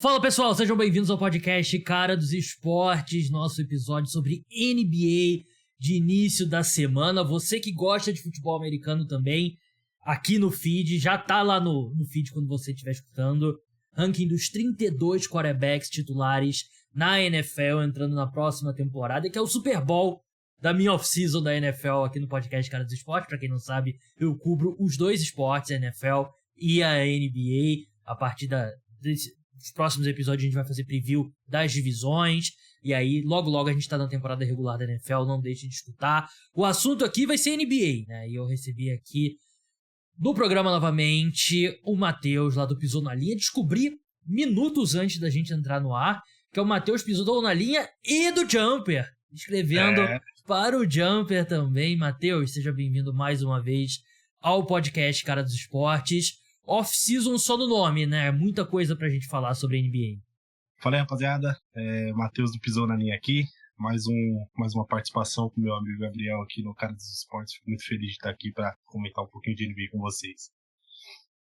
Fala pessoal, sejam bem-vindos ao podcast Cara dos Esportes, nosso episódio sobre NBA de início da semana. Você que gosta de futebol americano também, aqui no feed, já tá lá no feed quando você estiver escutando. Ranking dos 32 quarterbacks titulares na NFL entrando na próxima temporada, que é o Super Bowl da minha off-season da NFL aqui no podcast Cara dos Esportes. Pra quem não sabe, eu cubro os dois esportes, a NFL e a NBA. A partir dos próximos episódios a gente vai fazer preview das divisões. E aí, logo a gente tá na temporada regular da NFL, não deixe de escutar. O assunto aqui vai ser NBA, né? E eu recebi aqui no programa novamente o Matheus, lá do Pisou na Linha. Descobri minutos antes da gente entrar no ar que é o Matheus Pisou na Linha e do Jumper, escrevendo para o Jumper também. Matheus, seja bem-vindo mais uma vez ao podcast Cara dos Esportes. Off-season só no nome, né? Muita coisa pra gente falar sobre a NBA. Fala aí, rapaziada. Matheus do Pisou na Linha aqui. Mais uma participação com o meu amigo Gabriel aqui no Cara dos Esportes. Fico muito feliz de estar aqui para comentar um pouquinho de NBA com vocês.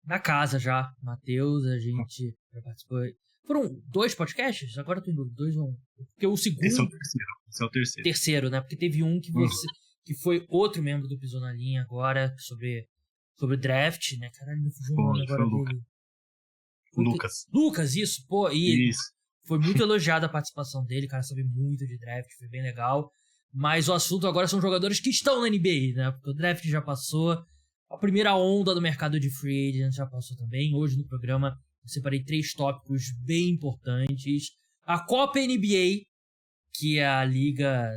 Na casa já, Matheus, a gente já participou. Foram 2 podcasts? Agora eu tô em dúvida. 2 ou 1? Porque o segundo... Esse é o terceiro. Terceiro, né? Porque teve um que foi outro membro do Pisou na Linha agora, sobre draft, né? Caralho, me fugiu o nome agora dele. Lucas, isso, pô. E isso. Foi muito elogiada a participação dele, cara, sabe muito de draft, foi bem legal. Mas o assunto agora são jogadores que estão na NBA, né? Porque o draft já passou, a primeira onda do mercado de free agent já passou também. Hoje no programa eu separei 3 tópicos bem importantes. A Copa NBA, que é a liga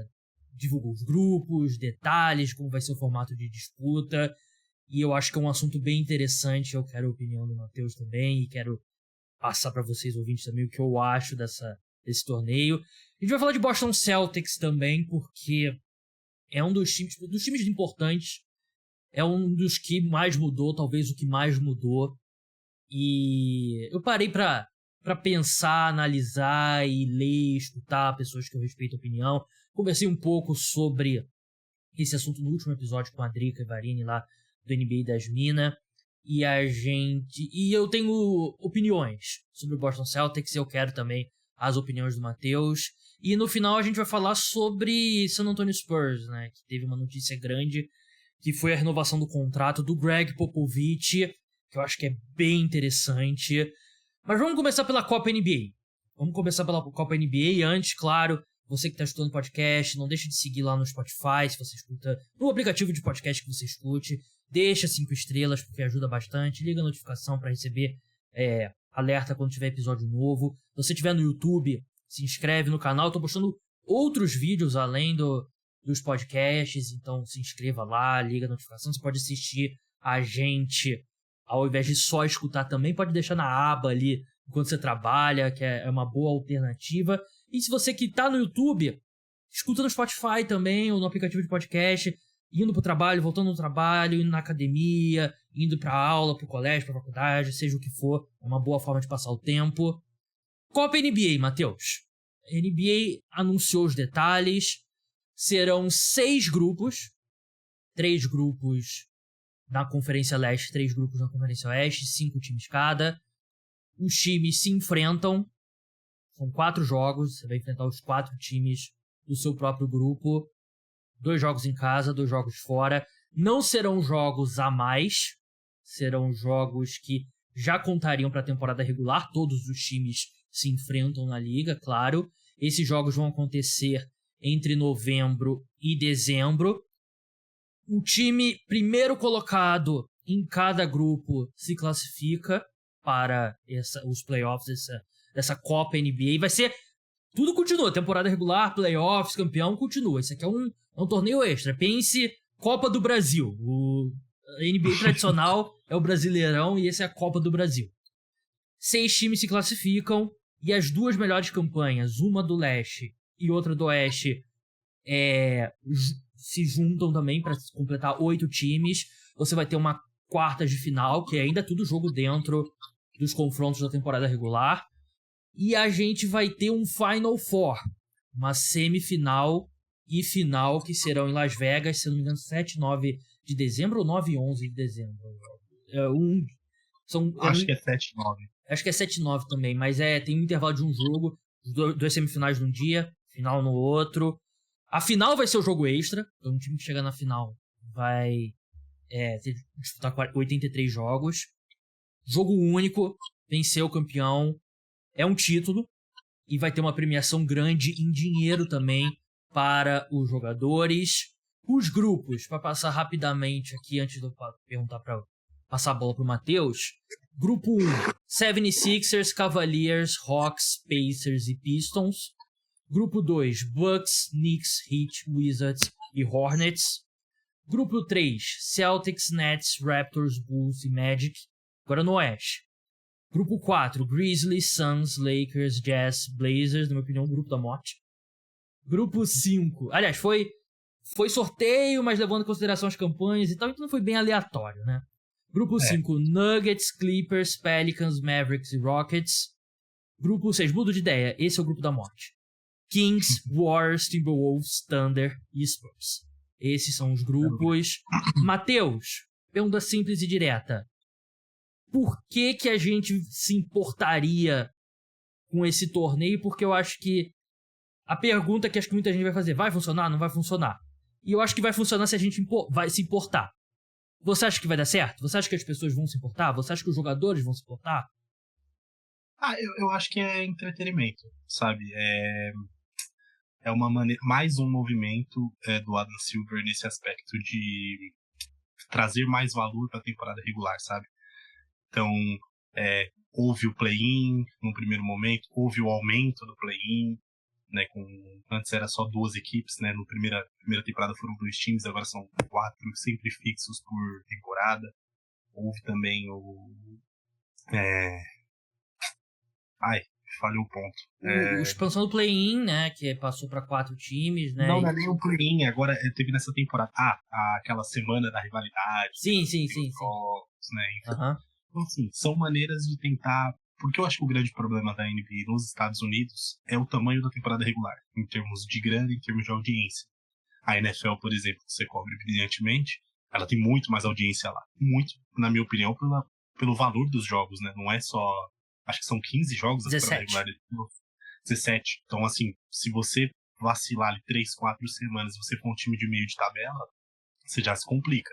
divulgou os grupos, detalhes, como vai ser o formato de disputa. E eu acho que é um assunto bem interessante. Eu quero a opinião do Matheus também. E quero passar para vocês, ouvintes, também, o que eu acho desse torneio. A gente vai falar de Boston Celtics também, porque é um dos times importantes. É um dos que mais mudou, talvez o que mais mudou. E eu parei para pensar, analisar e ler, escutar pessoas que eu respeito a opinião. Conversei um pouco sobre esse assunto no último episódio com a Drica e Varini lá do NBA das Minas, e eu tenho opiniões sobre o Boston Celtics, e eu quero também as opiniões do Matheus, e no final a gente vai falar sobre San Antonio Spurs, né, que teve uma notícia grande, que foi a renovação do contrato do Greg Popovich, que eu acho que é bem interessante. Mas vamos começar pela Copa NBA. E antes, claro, você que está escutando o podcast, não deixe de seguir lá no Spotify, se você escuta no aplicativo de podcast que você escute. Deixa 5 estrelas, porque ajuda bastante. Liga a notificação para receber alerta quando tiver episódio novo. Se você estiver no YouTube, se inscreve no canal. Estou postando outros vídeos além dos podcasts, então se inscreva lá, liga a notificação. Você pode assistir a gente, ao invés de só escutar também, pode deixar na aba ali enquanto você trabalha, que é uma boa alternativa. E se você que está no YouTube, escuta no Spotify também, ou no aplicativo de podcast, indo pro trabalho, voltando do trabalho, indo na academia, indo pra aula, pro colégio, pra faculdade, seja o que for, é uma boa forma de passar o tempo. Copa NBA, Matheus. A NBA anunciou os detalhes, serão 6 grupos, 3 grupos na Conferência Leste, 3 grupos na Conferência Oeste, 5 times cada. Os times se enfrentam, são 4 jogos, você vai enfrentar os 4 times do seu próprio grupo. 2 jogos em casa, 2 jogos fora. Não serão jogos a mais. Serão jogos que já contariam para a temporada regular. Todos os times se enfrentam na liga, claro. Esses jogos vão acontecer entre novembro e dezembro. O time primeiro colocado em cada grupo se classifica para os playoffs dessa Copa NBA. Vai ser... Tudo continua, temporada regular, playoffs, campeão, continua. Isso aqui é um torneio extra. Pense Copa do Brasil. A NBA tradicional é o Brasileirão e esse é a Copa do Brasil. 6 times se classificam e as 2 melhores campanhas, uma do Leste e outra do Oeste, se juntam também para completar 8 times. Você vai ter uma quartas de final, que ainda é tudo jogo dentro dos confrontos da temporada regular. E a gente vai ter um Final Four, uma semifinal e final que serão em Las Vegas, se não me engano, 7 e 9 de dezembro ou 9 e 11 de dezembro. Acho que é 7 e 9. Acho que é 7-9 também, mas tem um intervalo de um jogo, duas semifinais num dia, final no outro. A final vai ser o jogo extra, então o time que chegar na final vai disputar 83 jogos. Jogo único, vencer o campeão, é um título, e vai ter uma premiação grande em dinheiro também para os jogadores. Os grupos, para passar rapidamente aqui, antes de eu perguntar para passar a bola para o Matheus. Grupo 1, 76ers, Cavaliers, Hawks, Pacers e Pistons. Grupo 2, Bucks, Knicks, Heat, Wizards e Hornets. Grupo 3, Celtics, Nets, Raptors, Bulls e Magic. Agora no Oeste. Grupo 4, Grizzlies, Suns, Lakers, Jazz, Blazers, na minha opinião, grupo da morte. Grupo 5, aliás, foi sorteio, mas levando em consideração as campanhas e tal, então não foi bem aleatório, né? Grupo 5, Nuggets, Clippers, Pelicans, Mavericks e Rockets. Grupo 6, mudo de ideia, esse é o grupo da morte. Kings, Warriors, Timberwolves, Thunder e Spurs. Esses são os grupos. Matheus, pergunta simples e direta. Por que a gente se importaria com esse torneio? Porque eu acho que a pergunta que acho que muita gente vai fazer, vai funcionar? Não vai funcionar? E eu acho que vai funcionar se a gente vai se importar. Você acha que vai dar certo? Você acha que as pessoas vão se importar? Você acha que os jogadores vão se importar? Eu acho que é entretenimento, sabe? É uma maneira, mais um movimento do Adam Silver nesse aspecto de trazer mais valor para a temporada regular, sabe? Então, houve o play-in no primeiro momento, houve o aumento do play-in, né, antes era só 2 equipes, né, na primeira temporada foram 2 times, agora são 4 sempre fixos por temporada. Houve também falhou o ponto. A expansão do play-in, né, que passou para 4 times, né? Não é nem o play-in, agora teve nessa temporada. Aquela semana da rivalidade. Sim. Jogos, né, Então, assim, são maneiras de tentar. Porque eu acho que o grande problema da NBA nos Estados Unidos é o tamanho da temporada regular, em termos de grana, em termos de audiência. A NFL, por exemplo, que você cobre brilhantemente, ela tem muito mais audiência lá. Muito, na minha opinião, pelo valor dos jogos, né? Não é só. Acho que são 15 jogos da temporada regular. 17. Então, assim, se você vacilar ali 3, 4 semanas, você for um time de meio de tabela, você já se complica.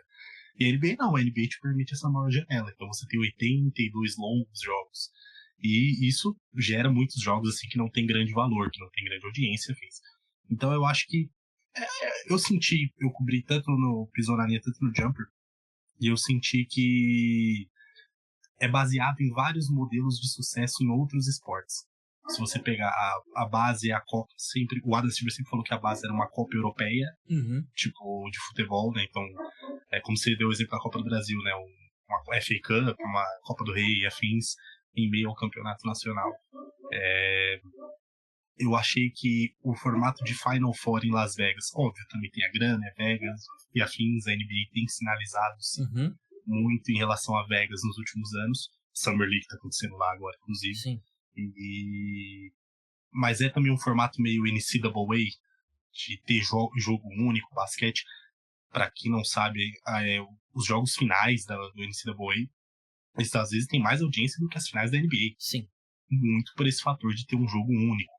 E a NBA não, a NBA te permite essa maior janela. Então você tem 82 longos jogos. E isso gera muitos jogos assim que não tem grande valor, que não tem grande audiência. Então eu acho que eu cobri tanto no Pisou na Linha, tanto no Jumper, e eu senti que é baseado em vários modelos de sucesso em outros esportes. Se você pegar a base, a Copa, sempre, o Adam Silver sempre falou que a base era uma Copa Europeia, tipo, de futebol, né? Então, como você deu o exemplo da Copa do Brasil, né? Uma FA Cup, uma Copa do Rei e afins, em meio ao campeonato nacional. Eu achei que o formato de Final Four em Las Vegas, óbvio, também tem a grana, Vegas e afins, a NBA tem sinalizado muito em relação a Vegas nos últimos anos. Summer League tá acontecendo lá agora, inclusive. Sim. Mas é também um formato meio NCAA, de ter jogo único, basquete. Para quem não sabe, os jogos finais do NCAA, eles às vezes têm mais audiência do que as finais da NBA. Sim. Muito por esse fator de ter um jogo único.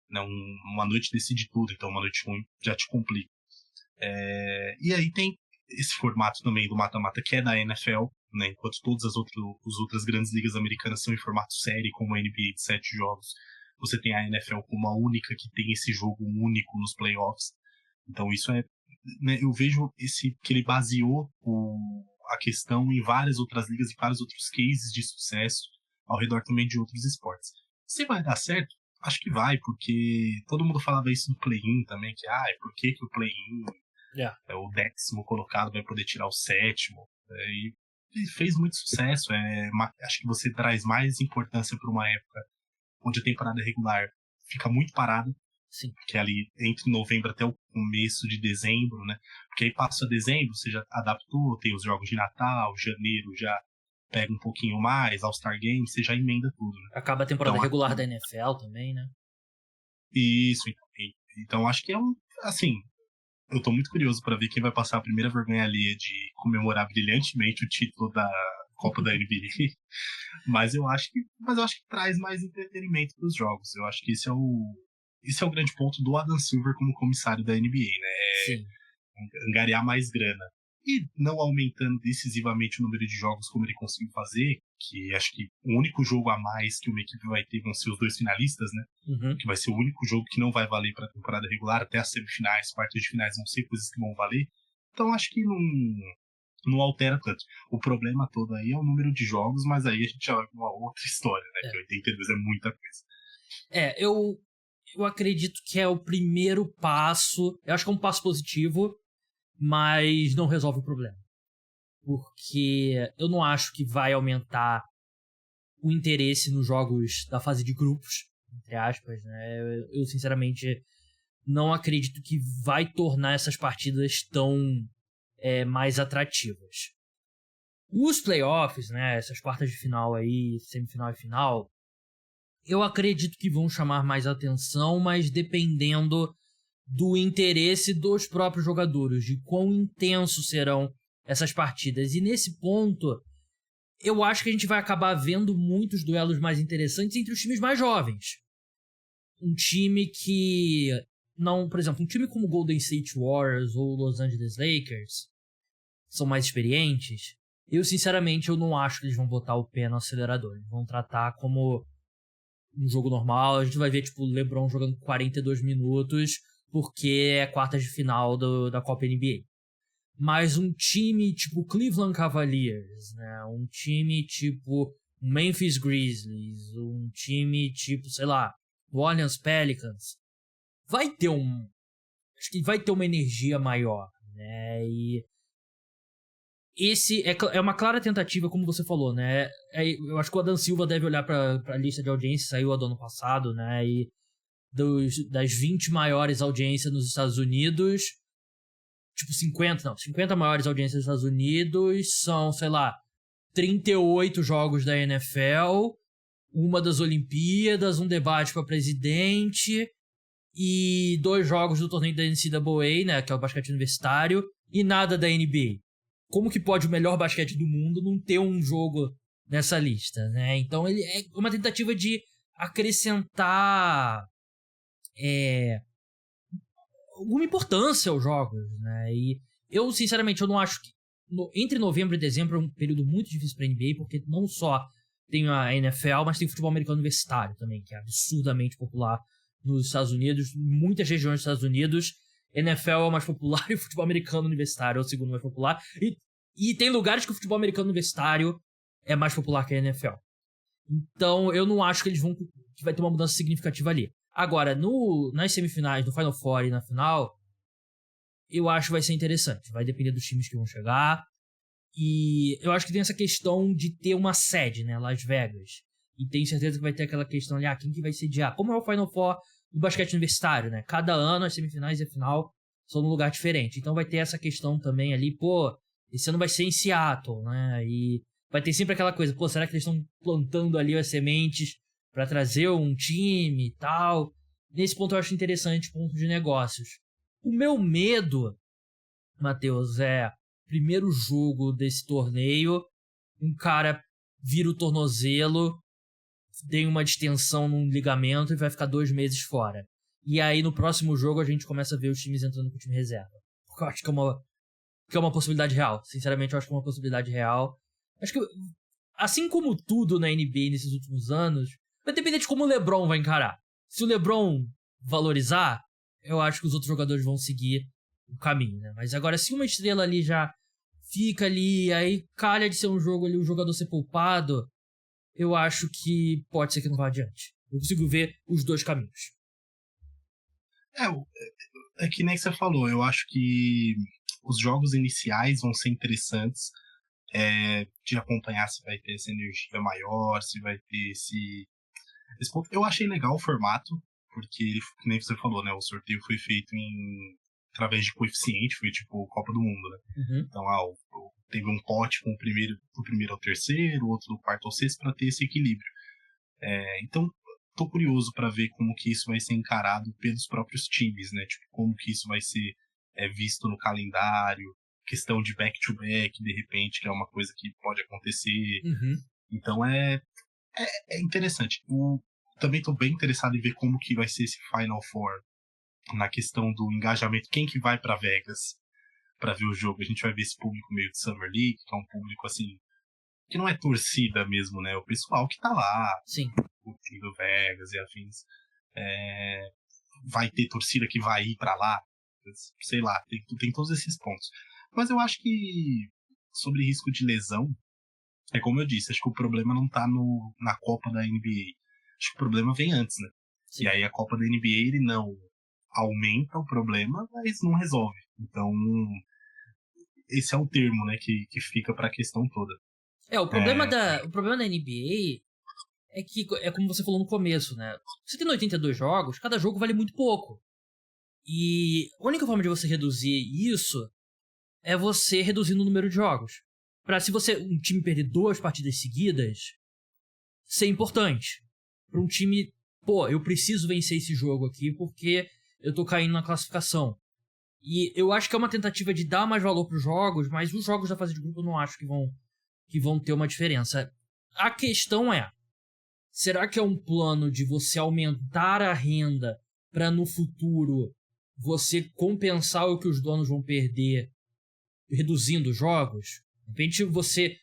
Não, uma noite decide tudo, então uma noite ruim já te complica. E aí tem esse formato também do mata-mata que é da NFL, né, enquanto todas as outras grandes ligas americanas são em formato série, como a NBA de 7 jogos, você tem a NFL como a única que tem esse jogo único nos playoffs. Então isso né, eu vejo que ele baseou a questão em várias outras ligas e vários outros cases de sucesso ao redor também de outros esportes. Se vai dar certo, acho que vai, porque todo mundo falava isso no play-in também, que por que o play-in o 10º colocado vai poder tirar o 7º? E fez muito sucesso. Acho que você traz mais importância para uma época onde a temporada regular fica muito parada. Sim. Que é ali entre novembro até o começo de dezembro, né? Porque aí passa dezembro, você já adaptou, tem os jogos de Natal, janeiro já pega um pouquinho mais, All-Star Game, você já emenda tudo, né? Acaba a temporada regular da NFL também, né? Isso, então acho que assim, eu tô muito curioso para ver quem vai passar a primeira vergonha alheia de comemorar brilhantemente o título Copa da NBA. Mas eu acho que traz mais entretenimento para os jogos. Eu acho que esse é o grande ponto do Adam Silver como comissário da NBA, né? Sim. Angariar mais grana. E não aumentando decisivamente o número de jogos como ele conseguiu fazer, que acho que o único jogo a mais que uma equipe vai ter vão ser os 2 finalistas, né? Uhum. Que vai ser o único jogo que não vai valer para a temporada regular, até as semifinais, quartas de finais vão ser coisas que vão valer. Então acho que não altera tanto. O problema todo aí é o número de jogos, mas aí a gente já vai pra uma outra história, né? Que 82 é muita coisa. Eu acredito que é o primeiro passo. Eu acho que é um passo positivo, mas não resolve o problema. Porque eu não acho que vai aumentar o interesse nos jogos da fase de grupos, entre aspas, né? Eu sinceramente não acredito que vai tornar essas partidas tão mais atrativas. Os playoffs, né? Essas quartas de final aí, semifinal e final, eu acredito que vão chamar mais atenção, mas dependendo do interesse dos próprios jogadores, de quão intensos serão essas partidas. E nesse ponto, eu acho que a gente vai acabar vendo muitos duelos mais interessantes entre os times mais jovens. Um time que não, por exemplo, um time como Golden State Warriors ou Los Angeles Lakers são mais experientes. Eu, sinceramente, eu não acho que eles vão botar o pé no acelerador. Eles vão tratar como um jogo normal. A gente vai ver, tipo, o LeBron jogando 42 minutos porque é quartas de final da Copa NBA. Mas um time tipo Cleveland Cavaliers, né? Um time tipo Memphis Grizzlies, um time tipo, sei lá, New Orleans Pelicans, acho que vai ter uma energia maior, né? E esse é uma clara tentativa, como você falou, né? Eu acho que o Adam Silva deve olhar para a lista de audiência, saiu a do ano passado, né? E das 20 maiores audiências nos Estados Unidos, tipo 50 maiores audiências nos Estados Unidos são, sei lá, 38 jogos da NFL, uma das Olimpíadas, um debate para presidente e 2 jogos do torneio da NCAA, né, que é o basquete universitário, e nada da NBA. Como que pode o melhor basquete do mundo não ter um jogo nessa lista, né? Então ele é uma tentativa de acrescentar alguma importância aos jogos, né? E eu, sinceramente, eu não acho que entre novembro e dezembro é um período muito difícil para a NBA, porque não só tem a NFL, mas tem o futebol americano universitário também, que é absurdamente popular nos Estados Unidos, muitas regiões dos Estados Unidos. NFL é o mais popular e o futebol americano universitário é o segundo mais popular. E tem lugares que o futebol americano universitário é mais popular que a NFL. Então eu não acho que que vai ter uma mudança significativa ali. Agora, nas semifinais, no Final Four e na final, eu acho que vai ser interessante. Vai depender dos times que vão chegar. E eu acho que tem essa questão de ter uma sede, né? Las Vegas. E tenho certeza que vai ter aquela questão ali, quem que vai sediar? Como é o Final Four do basquete universitário, né? Cada ano as semifinais e a final são num lugar diferente. Então vai ter essa questão também ali, esse ano vai ser em Seattle, né? E vai ter sempre aquela coisa, será que eles estão plantando ali as sementes para trazer um time e tal? Nesse ponto eu acho interessante, ponto de negócios. O meu medo, Matheus, primeiro jogo desse torneio, um cara vira o tornozelo, tem uma distensão num ligamento e vai ficar 2 meses fora. E aí no próximo jogo a gente começa a ver os times entrando com o time reserva. Porque eu acho que é uma possibilidade real. Sinceramente, eu acho que é uma possibilidade real. Acho que, assim como tudo na NBA nesses últimos anos, vai depender de como o LeBron vai encarar. Se o LeBron valorizar, eu acho que os outros jogadores vão seguir o caminho, né? Mas agora, se uma estrela ali já fica ali, aí calha de ser um jogo ali, o jogador ser poupado, eu acho que pode ser que não vá adiante. Eu consigo ver os 2 caminhos. É que nem você falou, eu acho que os jogos iniciais vão ser interessantes de acompanhar se vai ter essa energia maior, se vai ter esse ponto. Eu achei legal o formato, porque, nem você falou, né, o sorteio foi feito através de coeficiente, foi tipo Copa do Mundo, né? Uhum. Então, teve um pote com do primeiro ao terceiro, outro do quarto ao sexto, para ter esse equilíbrio. Então, tô curioso para ver como que isso vai ser encarado pelos próprios times, né? Tipo, como que isso vai ser visto no calendário, questão de back-to-back, de repente, que é uma coisa que pode acontecer. Então é interessante. Também estou bem interessado em ver como que vai ser esse Final Four na questão do engajamento. Quem que vai para Vegas para ver o jogo? A gente vai ver esse público meio de Summer League, que é um público assim, que não é torcida mesmo, né? O pessoal que tá lá, sim, curtindo Vegas e afins. Vai ter torcida que vai ir para lá, sei lá, tem todos esses pontos. Mas eu acho que sobre risco de lesão, é como eu disse, acho que o problema não tá na Copa da NBA. Acho que o problema vem antes, né? Sim. E aí a Copa da NBA, ele não aumenta o problema, mas não resolve. Então, esse é o termo, né, que fica pra questão toda. O problema da NBA é que, é como você falou no começo, né? Você tem 82 jogos, cada jogo vale muito pouco. E a única forma de você reduzir isso é você reduzindo o número de jogos. Pra se um time perder 2 partidas seguidas, ser importante. Pra um time, eu preciso vencer esse jogo aqui porque eu tô caindo na classificação. E eu acho que é uma tentativa de dar mais valor pros jogos, mas os jogos da fase de grupo eu não acho que vão ter uma diferença. A questão é, será que é um plano de você aumentar a renda para no futuro você compensar o que os donos vão perder reduzindo os jogos? De repente você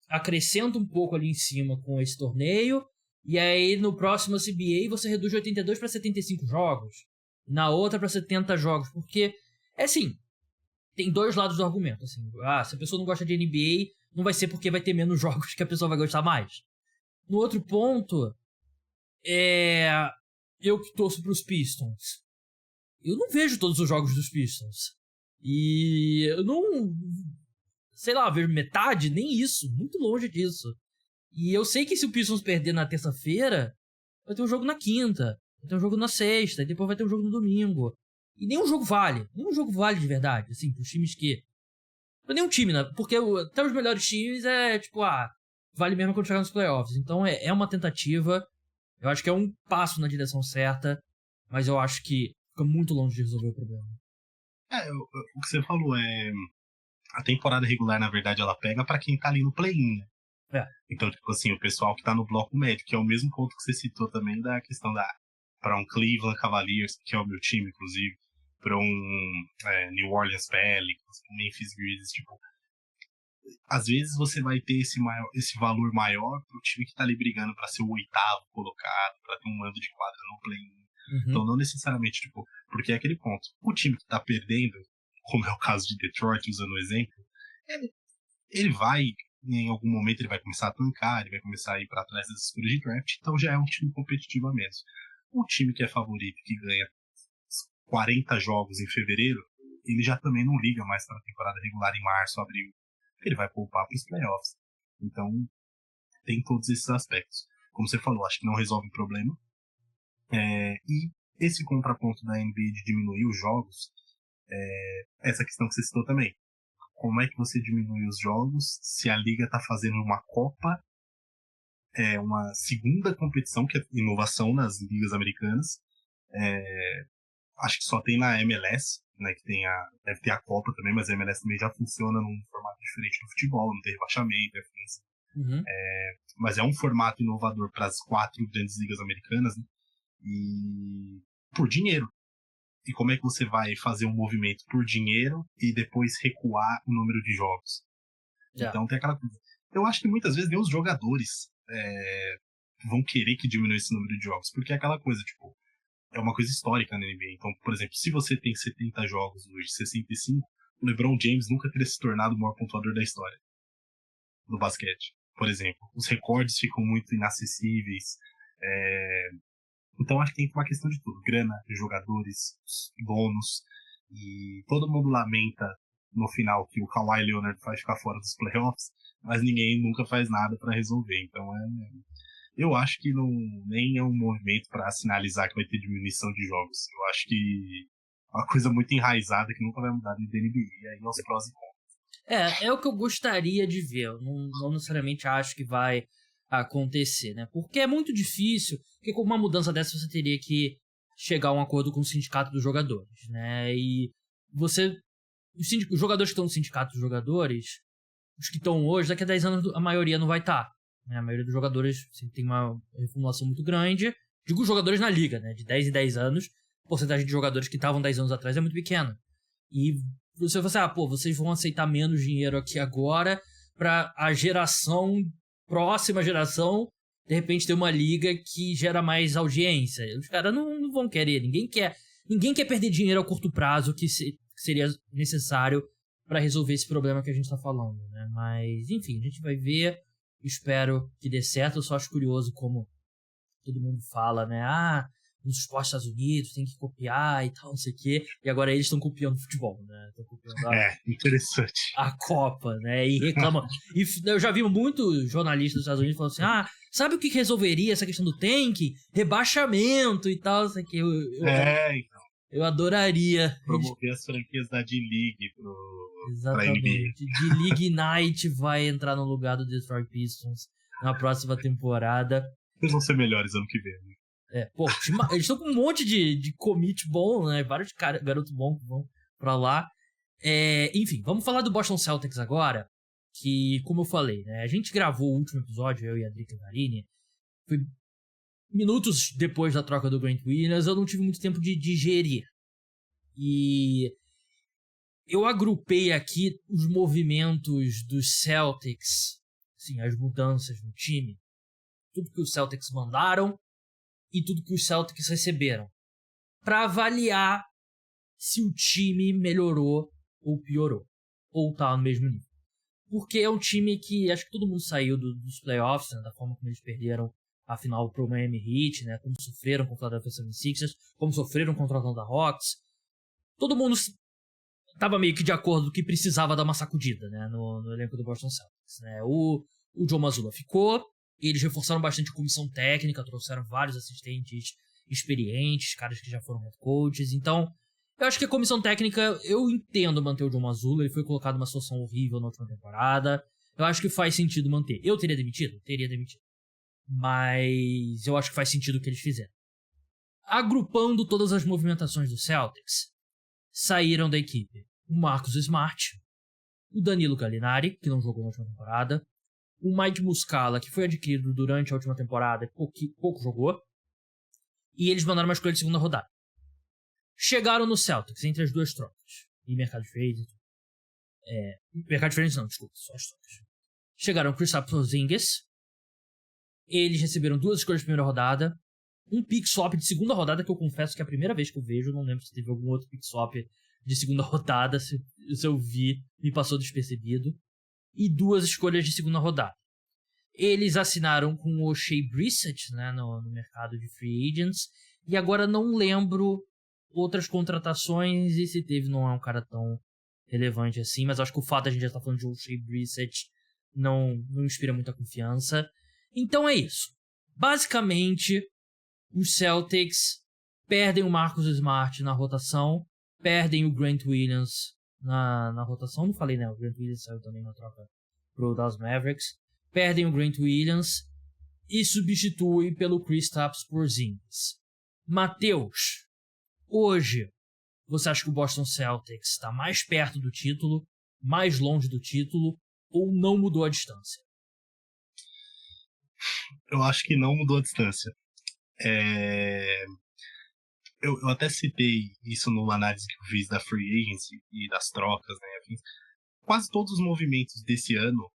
acrescenta um pouco ali em cima com esse torneio e aí no próximo CBA você reduz de 82 para 75 jogos. Na outra para 70 jogos. Porque, assim, tem 2 lados do argumento. Assim, se a pessoa não gosta de NBA, não vai ser porque vai ter menos jogos que a pessoa vai gostar mais. No outro ponto, eu que torço pros Pistons. Eu não vejo todos os jogos dos Pistons. E eu não... sei lá, vejo metade, nem isso. Muito longe disso. E eu sei que se o Pistons perder na terça-feira, vai ter um jogo na quinta, vai ter um jogo na sexta, e depois vai ter um jogo no domingo. E nenhum jogo vale. Nenhum jogo vale de verdade, assim, pros times que... Pra nenhum time, né? Porque até os melhores times vale mesmo quando chegar nos playoffs. Então é uma tentativa. Eu acho que é um passo na direção certa, mas eu acho que fica muito longe de resolver o problema. O que você falou a temporada regular, na verdade, ela pega pra quem tá ali no play-in, né? Então, tipo assim, o pessoal que tá no bloco médio, que é o mesmo ponto que você citou também da questão pra um Cleveland Cavaliers, que é o meu time, inclusive, pra um New Orleans Pelicans, Memphis Grizzlies, tipo, às vezes você vai ter esse valor maior pro time que tá ali brigando pra ser o 8º colocado, pra ter um mando de quadra no play-in. Então, não necessariamente, tipo, porque é aquele ponto. O time que tá perdendo, como é o caso de Detroit, usando o exemplo, ele vai, em algum momento, ele vai começar a tancar, ele vai começar a ir pra trás das escolhas de draft, então já é um time competitivo a menos. O time que é favorito, que ganha 40 jogos em fevereiro, ele já também não liga mais para a temporada regular em março, abril. Ele vai poupar para os playoffs. Então, tem todos esses aspectos. Como você falou, acho que não resolve o problema. E esse contraponto da NBA de diminuir os jogos, essa questão que você citou também. Como é que você diminui os jogos se a liga está fazendo uma Copa, uma segunda competição, que é inovação nas ligas americanas, acho que só tem na MLS, né, que deve ter a Copa também, mas a MLS também já funciona num formato diferente do futebol, não tem rebaixamento, mas é um formato inovador para as 4 grandes ligas americanas, né, e por dinheiro. E como é que você vai fazer um movimento por dinheiro e depois recuar o número de jogos? Então tem aquela coisa. Eu acho que muitas vezes nem os jogadores vão querer que diminua esse número de jogos, porque é aquela coisa, tipo, é uma coisa histórica na NBA. Então, por exemplo, se você tem 70 jogos hoje, 65, o LeBron James nunca teria se tornado o maior pontuador da história do basquete, por exemplo. Os recordes ficam muito inacessíveis. Então, acho que tem uma questão de tudo. Grana, jogadores, donos. E todo mundo lamenta no final que o Kawhi Leonard vai ficar fora dos playoffs, mas ninguém nunca faz nada para resolver. Então, eu acho que nem é um movimento para sinalizar que vai ter diminuição de jogos. Eu acho que é uma coisa muito enraizada que nunca vai mudar no NBA. E aí não se prós e contras. É o que eu gostaria de ver. Eu não necessariamente acho que vai acontecer, né? Porque é muito difícil, porque com uma mudança dessa você teria que chegar a um acordo com o sindicato dos jogadores, né? E você os jogadores que estão no sindicato dos jogadores, os que estão hoje, daqui a 10 anos a maioria não vai estar. Né? A maioria dos jogadores tem uma reformulação muito grande. Digo os jogadores na liga, né? De 10 em 10 anos, a porcentagem de jogadores que estavam 10 anos atrás é muito pequena. E você fala assim, vocês vão aceitar menos dinheiro aqui agora para a próxima geração, de repente ter uma liga que gera mais audiência. Os caras não vão querer, ninguém quer perder dinheiro a curto prazo que seria necessário para resolver esse problema que a gente está falando, né? Mas, enfim, a gente vai ver, espero que dê certo. Eu só acho curioso como todo mundo fala, né? Nos esportes dos Estados Unidos tem que copiar e tal, não sei o quê. E agora eles estão copiando futebol, né? Estão copiando interessante. A Copa, né? E reclamam. E eu já vi muitos jornalistas dos Estados Unidos falando assim, sabe o que resolveria essa questão do tank? Rebaixamento e tal, não sei o quê. Então. Eu adoraria promover as franquias da D-League pra NBA. D-League Ignite vai entrar no lugar do Detroit Pistons na próxima temporada. Eles vão ser melhores ano que vem, né? Eles estão com um monte de commit bom, né? Vários garotos bons que vão pra lá. Enfim, vamos falar do Boston Celtics agora. Que, como eu falei, né? A gente gravou o último episódio, eu e a Drica Garini. Foi minutos depois da troca do Grant Williams. Eu não tive muito tempo de digerir. E eu agrupei aqui os movimentos dos Celtics, assim, as mudanças no time. Tudo que os Celtics mandaram e tudo que os Celtics receberam, para avaliar se o time melhorou ou piorou, ou tá no mesmo nível. Porque é um time que acho que todo mundo saiu dos playoffs, né, da forma como eles perderam a final pro Miami Heat, né, como sofreram contra a Philadelphia 76ers, como sofreram contra o Atlanta Hawks. Todo mundo estava meio que de acordo que precisava dar uma sacudida, né, no elenco do Boston Celtics. Né. O Joe Mazzulla ficou. Eles reforçaram bastante a comissão técnica, trouxeram vários assistentes experientes, caras que já foram head coaches. Então, eu acho que a comissão técnica, eu entendo manter o Joe Mazzulla. Ele foi colocado numa situação horrível na última temporada. Eu acho que faz sentido manter. Eu teria demitido? Teria demitido. Mas eu acho que faz sentido o que eles fizeram. Agrupando todas as movimentações do Celtics, saíram da equipe o Marcus Smart, o Danilo Gallinari, que não jogou na última temporada, o Mike Muscala, que foi adquirido durante a última temporada e pouco jogou. E eles mandaram uma escolha de segunda rodada. Chegaram no Celtics entre as duas trocas. E mercado de free. Mercado de free não, desculpa, só as trocas. Chegaram Kristaps Porzingis. Eles receberam 2 escolhas de primeira rodada. Um pick swap de segunda rodada, que eu confesso que é a primeira vez que eu vejo. Não lembro se teve algum outro pick swap de segunda rodada. Se eu vi, me passou despercebido. E 2 escolhas de segunda rodada. Eles assinaram com o Shea Brissett, né, no mercado de free agents, e agora não lembro outras contratações, e se teve não é um cara tão relevante assim, mas acho que o fato de a gente já estar falando de o Shea Brissett não inspira muita confiança. Então é isso. Basicamente, os Celtics perdem o Marcus Smart na rotação, perdem o Grant Williams na rotação, não falei, né? O Grant Williams saiu também na troca pro Dallas Mavericks. Perdem o Grant Williams e substituem pelo Kristaps Porzingis. Matheus, hoje, você acha que o Boston Celtics está mais perto do título, mais longe do título, ou não mudou a distância? Eu acho que não mudou a distância. Eu até citei isso numa análise que eu fiz da Free Agency e das trocas, né? Quase todos os movimentos desse ano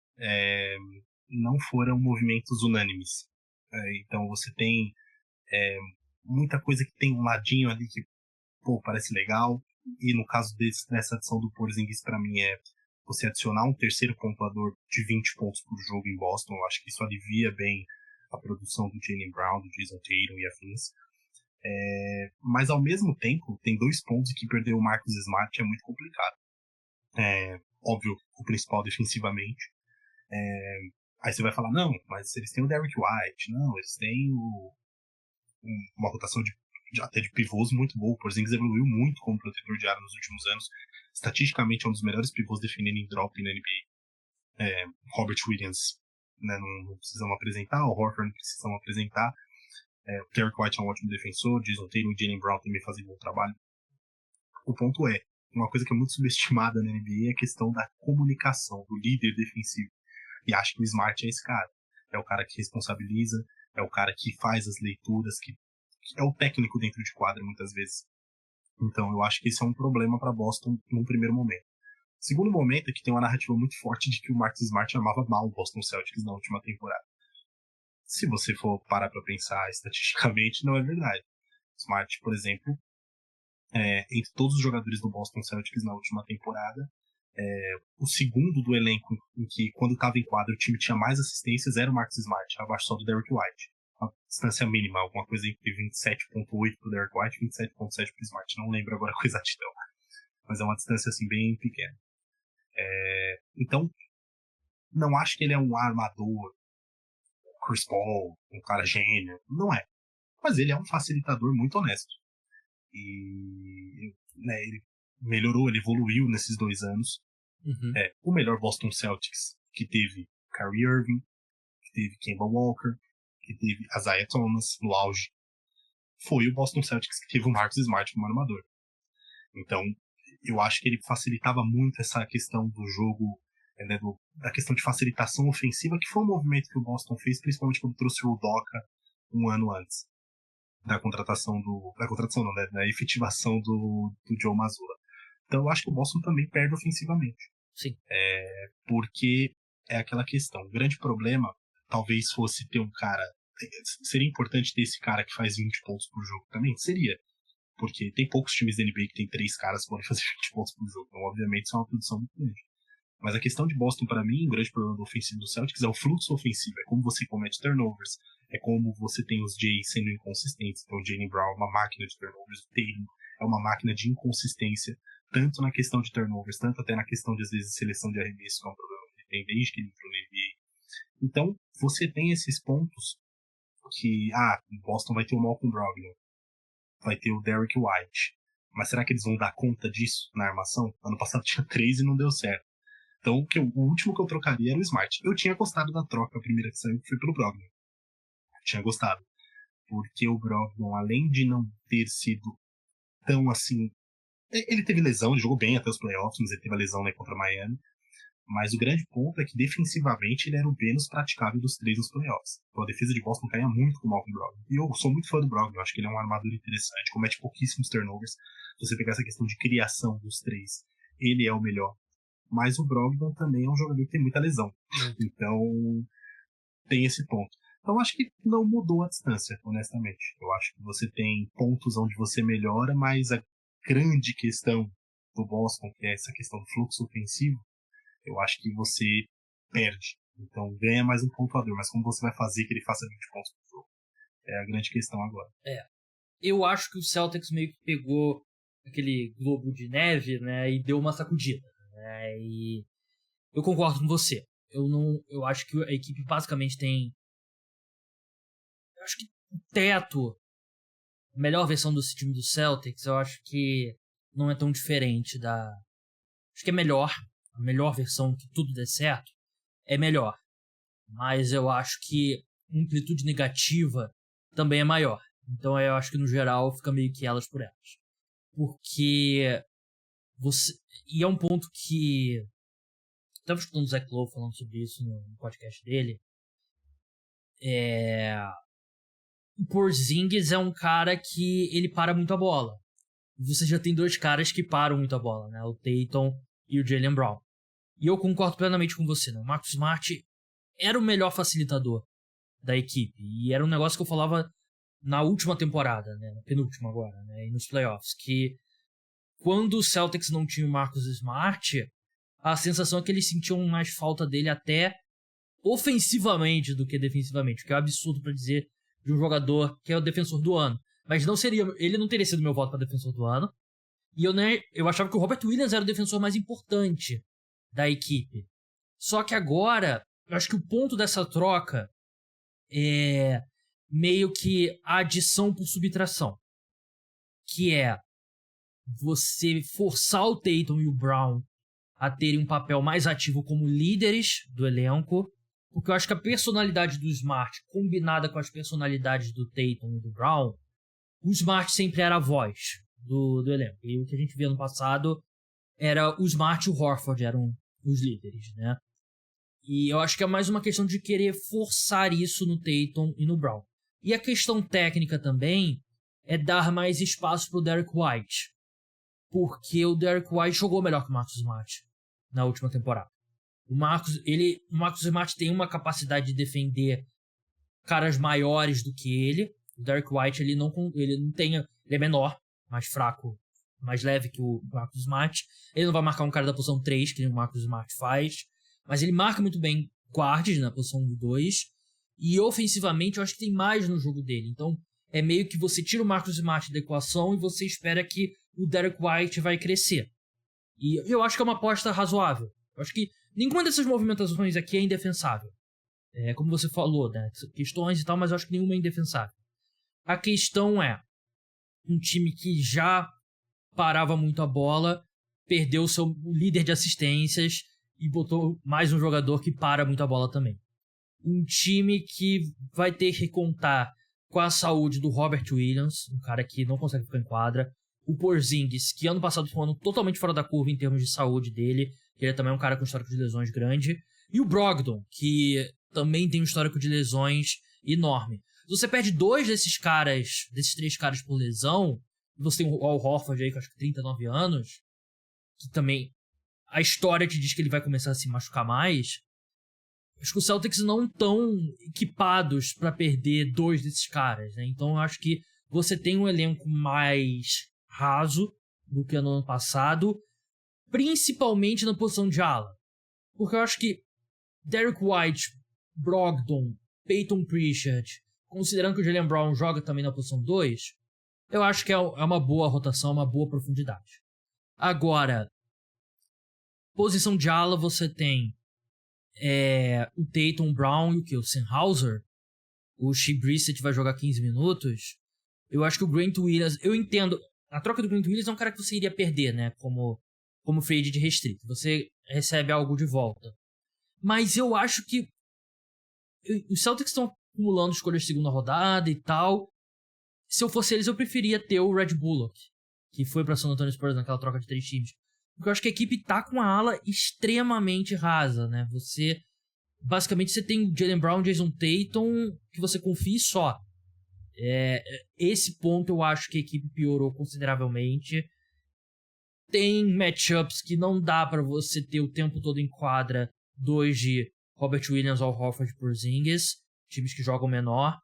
não foram movimentos unânimes. Então você tem muita coisa que tem um ladinho ali que parece legal. E no caso dessa adição do Porzingis, para mim, você adicionar um terceiro pontuador de 20 pontos por jogo em Boston. Eu acho que isso alivia bem a produção do Jaylen Brown, do Jason Tatum e afins. Mas ao mesmo tempo, tem 2 pontos que perder o Marcus Smart é muito complicado. Óbvio, o principal defensivamente. Aí você vai falar, não, mas eles têm o Derrick White, não, eles têm uma rotação até de pivôs muito boa. O Porzingis evoluiu muito como protetor de aro nos últimos anos. Estatisticamente é um dos melhores pivôs defendendo em drop na NBA. Robert Williams, né, não precisamos apresentar, o Horford não precisamos apresentar. O Derrick White é um ótimo defensor, Jason Tatum e Jaylen Brown também fazem bom trabalho. O ponto uma coisa que é muito subestimada na NBA é a questão da comunicação, do líder defensivo. E acho que o Smart é esse cara. É o cara que responsabiliza, é o cara que faz as leituras, que é o técnico dentro de quadra muitas vezes. Então eu acho que esse é um problema para Boston num primeiro momento. Segundo momento é que tem uma narrativa muito forte de que o Marcus Smart armava mal o Boston Celtics na última temporada. Se você for parar para pensar estatisticamente, não é verdade. Smart, por exemplo, entre todos os jogadores do Boston Celtics na última temporada, o segundo do elenco em que, quando estava em quadro, o time tinha mais assistências era o Marcus Smart, abaixo só do Derrick White. Uma distância mínima, alguma coisa entre 27.8 pro Derrick White e 27.7 pro Smart. Não lembro agora com exatidão, mas é uma distância assim bem pequena. Então, não acho que ele é um armador, Chris Paul, um cara gênio. Não é. Mas ele é um facilitador muito honesto. E ele melhorou, ele evoluiu nesses 2 anos. Uhum. O melhor Boston Celtics, que teve Kyrie Irving, que teve Kemba Walker, que teve Isaiah Thomas no auge, foi o Boston Celtics que teve o Marcus Smart como armador. Então, eu acho que ele facilitava muito essa questão do jogo, da questão de facilitação ofensiva, que foi um movimento que o Boston fez, principalmente quando trouxe o Udoka um ano antes da da efetivação do Joe Mazzulla. Então eu acho que o Boston também perde ofensivamente. Sim. Porque é aquela questão. O grande problema talvez fosse ter um cara. Seria importante ter esse cara que faz 20 pontos por jogo também? Seria. Porque tem poucos times da NBA que tem 3 caras que podem fazer 20 pontos por jogo. Então, obviamente, isso é uma produção muito grande. Mas a questão de Boston, para mim, o grande problema do ofensivo do Celtics é o fluxo ofensivo. É como você comete turnovers. É como você tem os Jays sendo inconsistentes. Então, o Jaylen Brown é uma máquina de turnovers. O Tatum é uma máquina de inconsistência. Tanto na questão de turnovers, tanto até na questão de, às vezes, seleção de arremesso, que é um problema que ele tem desde que ele entrou na NBA. Então, você tem esses pontos que, o Boston vai ter o Malcolm Brogdon, vai ter o Derrick White. Mas será que eles vão dar conta disso na armação? Ano passado tinha 3 e não deu certo. Então, o último que eu trocaria era o Smart. Eu tinha gostado da troca, a primeira que saiu, que foi pelo Brogdon. Eu tinha gostado. Porque o Brogdon, além de não ter sido tão assim... Ele teve lesão, ele jogou bem até os playoffs, mas ele teve a lesão contra Miami. Mas o grande ponto é que, defensivamente, ele era o menos praticável dos 3 nos playoffs. Então a defesa de Boston caía muito com o Malcolm Brogdon. E eu sou muito fã do Brogdon, eu acho que ele é um armador interessante, comete pouquíssimos turnovers. Se você pegar essa questão de criação dos 3, ele é o melhor. Mas o Brogdon também é um jogador que tem muita lesão. Então, tem esse ponto. Então, acho que não mudou a distância, honestamente. Eu acho que você tem pontos onde você melhora, mas a grande questão do Boston, que é essa questão do fluxo ofensivo, eu acho que você perde. Então, ganha mais um pontuador, mas como você vai fazer que ele faça 20 pontos por jogo? É a grande questão agora. Eu acho que o Celtics meio que pegou aquele globo de neve, né, e deu uma sacudida. E eu concordo com você. Eu acho que a equipe basicamente tem... Eu acho que o teto, a melhor versão desse time do Celtics, eu acho que não é tão diferente da... Acho que é melhor. A melhor versão, que tudo dê certo, é melhor. Mas eu acho que a amplitude negativa também é maior. Então eu acho que no geral fica meio que elas por elas. Porque você... E é um ponto que... Estava escutando o Zach Lowe falando sobre isso no podcast dele. O Porzingis é um cara que ele para muito a bola. Você já tem 2 caras que param muito a bola, né? O Tatum e o Jaylen Brown. E eu concordo plenamente com você, né? O Marcus Smart era o melhor facilitador da equipe. E era um negócio que eu falava na última temporada, né? Na penúltima agora, né? E nos playoffs. Que quando o Celtics não tinha o Marcus Smart, a sensação é que eles sentiam mais falta dele até ofensivamente do que defensivamente. O que é um absurdo pra dizer de um jogador que é o defensor do ano. Mas ele não teria sido meu voto para defensor do ano. E eu achava que o Robert Williams era o defensor mais importante da equipe. Só que agora, eu acho que o ponto dessa troca é meio que a adição por subtração. Que é você forçar o Tatum e o Brown a terem um papel mais ativo como líderes do elenco. Porque eu acho que a personalidade do Smart, combinada com as personalidades do Tatum e do Brown, o Smart sempre era a voz do elenco. E o que a gente via no passado era o Smart e o Horford eram os líderes, né? E eu acho que é mais uma questão de querer forçar isso no Tatum e no Brown. E a questão técnica também é dar mais espaço pro Derek White. Porque o Derek White jogou melhor que o Marcus Smart na última temporada. O Marcus Smart tem uma capacidade de defender caras maiores do que ele. O Derek White ele não tem, ele é menor, mais fraco, mais leve que o Marcus Smart. Ele não vai marcar um cara da posição 3, que o Marcus Smart faz, mas ele marca muito bem guards na posição 2. E ofensivamente eu acho que tem mais no jogo dele. Então é meio que você tira o Marcus Smart da equação e você espera que o Derek White vai crescer. E eu acho que é uma aposta razoável. Eu acho que nenhuma dessas movimentações aqui é indefensável. Como você falou, né? Questões e tal, mas eu acho que nenhuma é indefensável. A questão é, um time que já parava muito a bola, perdeu o seu líder de assistências e botou mais um jogador que para muito a bola também. Um time que vai ter que contar com a saúde do Robert Williams, um cara que não consegue ficar em quadra. O Porzingis, que ano passado foi um ano totalmente fora da curva em termos de saúde dele, que ele também é um cara com histórico de lesões grande. E o Brogdon, que também tem um histórico de lesões enorme. Se você perde 2 desses 3 caras por lesão, e você tem o Al Horford aí, que acho que 39 anos, que também a história te diz que ele vai começar a se machucar mais, acho que os Celtics não estão equipados para perder 2 desses caras, né? Então eu acho que você tem um elenco mais raso do que no ano passado, principalmente na posição de ala. Porque eu acho que Derek White, Brogdon, Peyton Pritchard, considerando que o Jaylen Brown joga também na posição 2, eu acho que é uma boa rotação, uma boa profundidade. Agora, posição de ala você tem o Tatum, Brown e o que? O Senhauser. O Shea Brissett vai jogar 15 minutos. Eu acho que o Grant Williams... Eu entendo. A troca do Grant Williams é um cara que você iria perder, né? Como free agent restrito. Você recebe algo de volta. Mas eu acho que os Celtics estão acumulando escolhas de segunda rodada e tal. Se eu fosse eles, eu preferia ter o Red Bullock, que foi pra San Antonio Spurs naquela troca de 3 times. Porque eu acho que a equipe tá com a ala extremamente rasa, né? Basicamente, você tem o Jaylen Brown, Jason Tatum, que você confia só. Esse ponto eu acho que a equipe piorou consideravelmente. Tem matchups que não dá pra você ter o tempo todo em quadra 2 de Robert Williams ou Horford por Porzingis, times que jogam menor.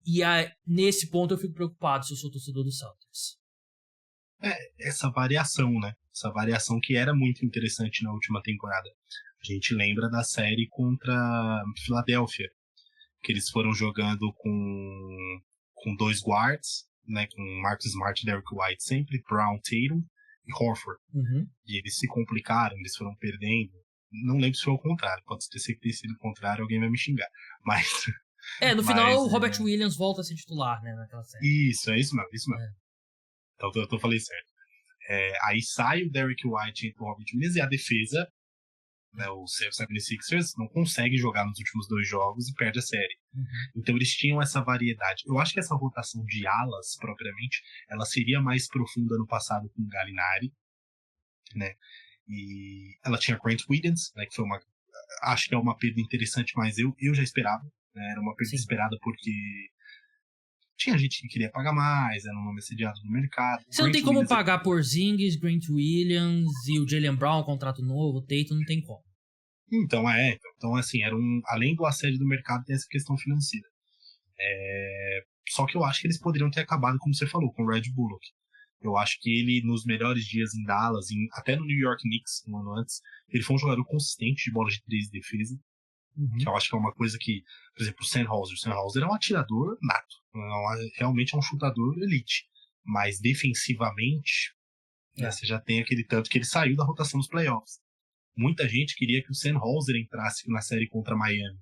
E nesse ponto eu fico preocupado se eu sou torcedor do Celtics. Essa variação, né? Essa variação que era muito interessante na última temporada. A gente lembra da série contra Filadélfia, que eles foram jogando com 2 guards, né? Com Marcus Smart e Derek White sempre, Brown, Tatum e Horford. Uhum. E eles se complicaram, eles foram perdendo. Não lembro se foi o contrário, pode ter sido o contrário, alguém vai me xingar. Mas... no final o Robert Williams volta a ser titular, né, naquela série. Isso, é isso mesmo. Então eu falei certo. Aí sai o Derek White e o Robert Williams e a defesa, né, o 76ers, não consegue jogar nos últimos 2 jogos e perde a série. Uhum. Então eles tinham essa variedade. Eu acho que essa rotação de alas, propriamente, ela seria mais profunda no passado com o Gallinari, né? E ela tinha Grant Williams, né, que foi acho que é uma perda interessante, mas eu já esperava, né? Era uma perda esperada porque tinha gente que queria pagar mais, era um nome assediado no mercado. Você não tem como pagar Porzingis, Grant Williams e o Jaylen Brown, contrato novo, o Tatum, não tem como. Então, assim, além do assédio do mercado, tem essa questão financeira. Só que eu acho que eles poderiam ter acabado, como você falou, com o Red Bullock. Eu acho que ele, nos melhores dias em Dallas, até no New York Knicks, um ano antes, ele foi um jogador consistente de bola de 3 de defesa. Uhum. Que eu acho que é uma coisa que, por exemplo, o Sennhauser é um atirador nato. Realmente é um chutador elite. Mas defensivamente, né, você já tem aquele tanto que ele saiu da rotação dos playoffs. Muita gente queria que o Sennhauser entrasse na série contra Miami,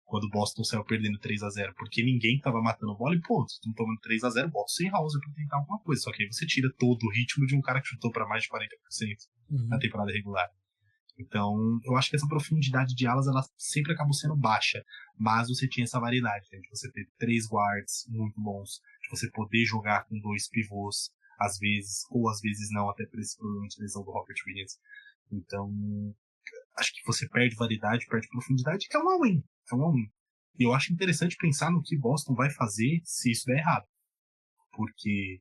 quando o Boston saiu perdendo 3-0, porque ninguém tava matando bola e, estão tomando 3-0, bota o Sennhauser pra tentar alguma coisa. Só que aí você tira todo o ritmo de um cara que chutou para mais de 40% na temporada regular. Então, eu acho que essa profundidade de alas, ela sempre acabou sendo baixa, mas você tinha essa variedade, né, de você ter 3 guards muito bons, de você poder jogar com 2 pivôs, às vezes, ou às vezes não, até por esse problema de lesão do Robert Williams. Então, acho que você perde variedade, perde profundidade, é um all-in. E eu acho interessante pensar no que Boston vai fazer se isso der errado. Porque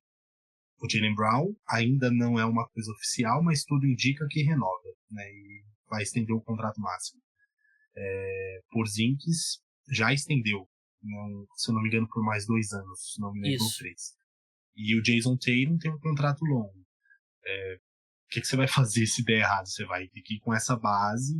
o Jaylen Brown ainda não é uma coisa oficial, mas tudo indica que renova, né? E vai estender o contrato máximo. Porzingis já estendeu, não, se eu não me engano, por mais 2 anos, se não me engano, 3. E o Jason Tatum tem um contrato longo. O que você vai fazer se der errado? Você vai ter que ir com essa base,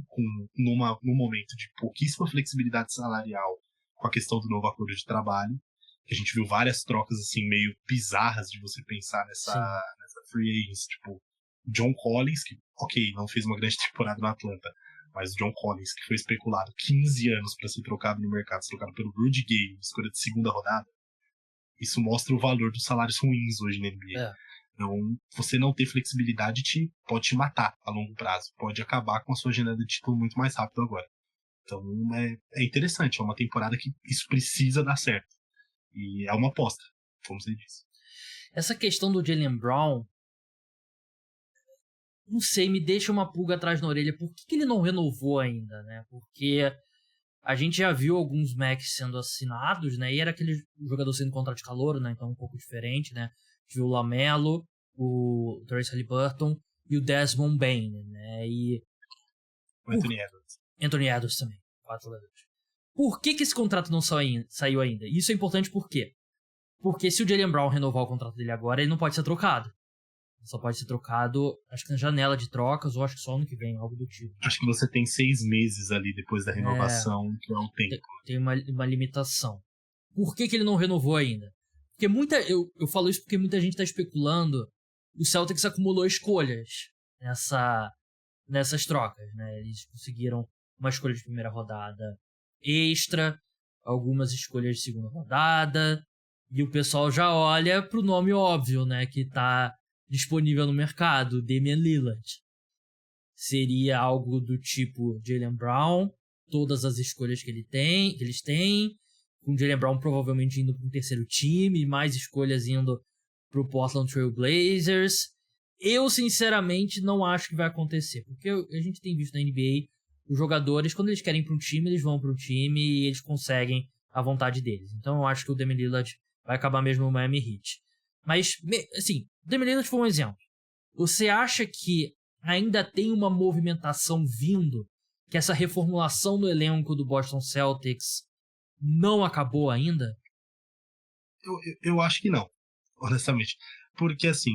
num momento de pouquíssima flexibilidade salarial, com a questão do novo acordo de trabalho, que a gente viu várias trocas assim meio bizarras de você pensar nessa free agents, tipo John Collins, que ok, não fez uma grande temporada no Atlanta, mas o John Collins, que foi especulado 15 anos para ser trocado no mercado, trocado pelo Rudy Gay, escolha de segunda rodada. Isso mostra o valor dos salários ruins hoje na NBA. Então, você não ter flexibilidade pode te matar a longo prazo. Pode acabar com a sua janela de título muito mais rápido agora. Então, é interessante. É uma temporada que isso precisa dar certo. E é uma aposta, como você disse. Essa questão do Jaylen Brown, não sei, me deixa uma pulga atrás na orelha. Por que ele não renovou ainda, né? Porque a gente já viu alguns Max sendo assinados, né? E era aquele jogador sendo contrato de calouro, né? Então um pouco diferente, né? Viu o LaMelo, o Tyrese Haliburton e o Desmond Bane, né? E o Anthony Edwards. Anthony Edwards também, 4 jogadores. Por que esse contrato não saiu ainda? Isso é importante por quê? Porque se o Jaylen Brown renovar o contrato dele agora, ele não pode ser trocado. Ele só pode ser trocado, acho que na janela de trocas, ou acho que só ano que vem, algo do tipo. Acho que você tem 6 meses ali depois da renovação, que é o tempo. Tem uma limitação. Por que ele não renovou ainda? Porque eu falo isso porque muita gente está especulando. O Celtics acumulou escolhas nessas trocas, né? Eles conseguiram uma escolha de primeira rodada extra, algumas escolhas de segunda rodada, e o pessoal já olha pro nome óbvio, né? Que tá disponível no mercado, Damian Lillard. Seria algo do tipo Jaylen Brown, todas as escolhas que eles têm, com o Jaylen Brown provavelmente indo para um terceiro time, mais escolhas indo para o Portland Trail Blazers. Eu, sinceramente, não acho que vai acontecer, porque a gente tem visto na NBA, os jogadores, quando eles querem ir para um time, eles vão para um time e eles conseguem a vontade deles. Então eu acho que o Damian Lillard vai acabar mesmo no Miami Heat. Mas, assim, o Damian Lillard foi um exemplo. Você acha que ainda tem uma movimentação vindo, que essa reformulação do elenco do Boston Celtics não acabou ainda? Eu acho que não, honestamente. Porque, assim,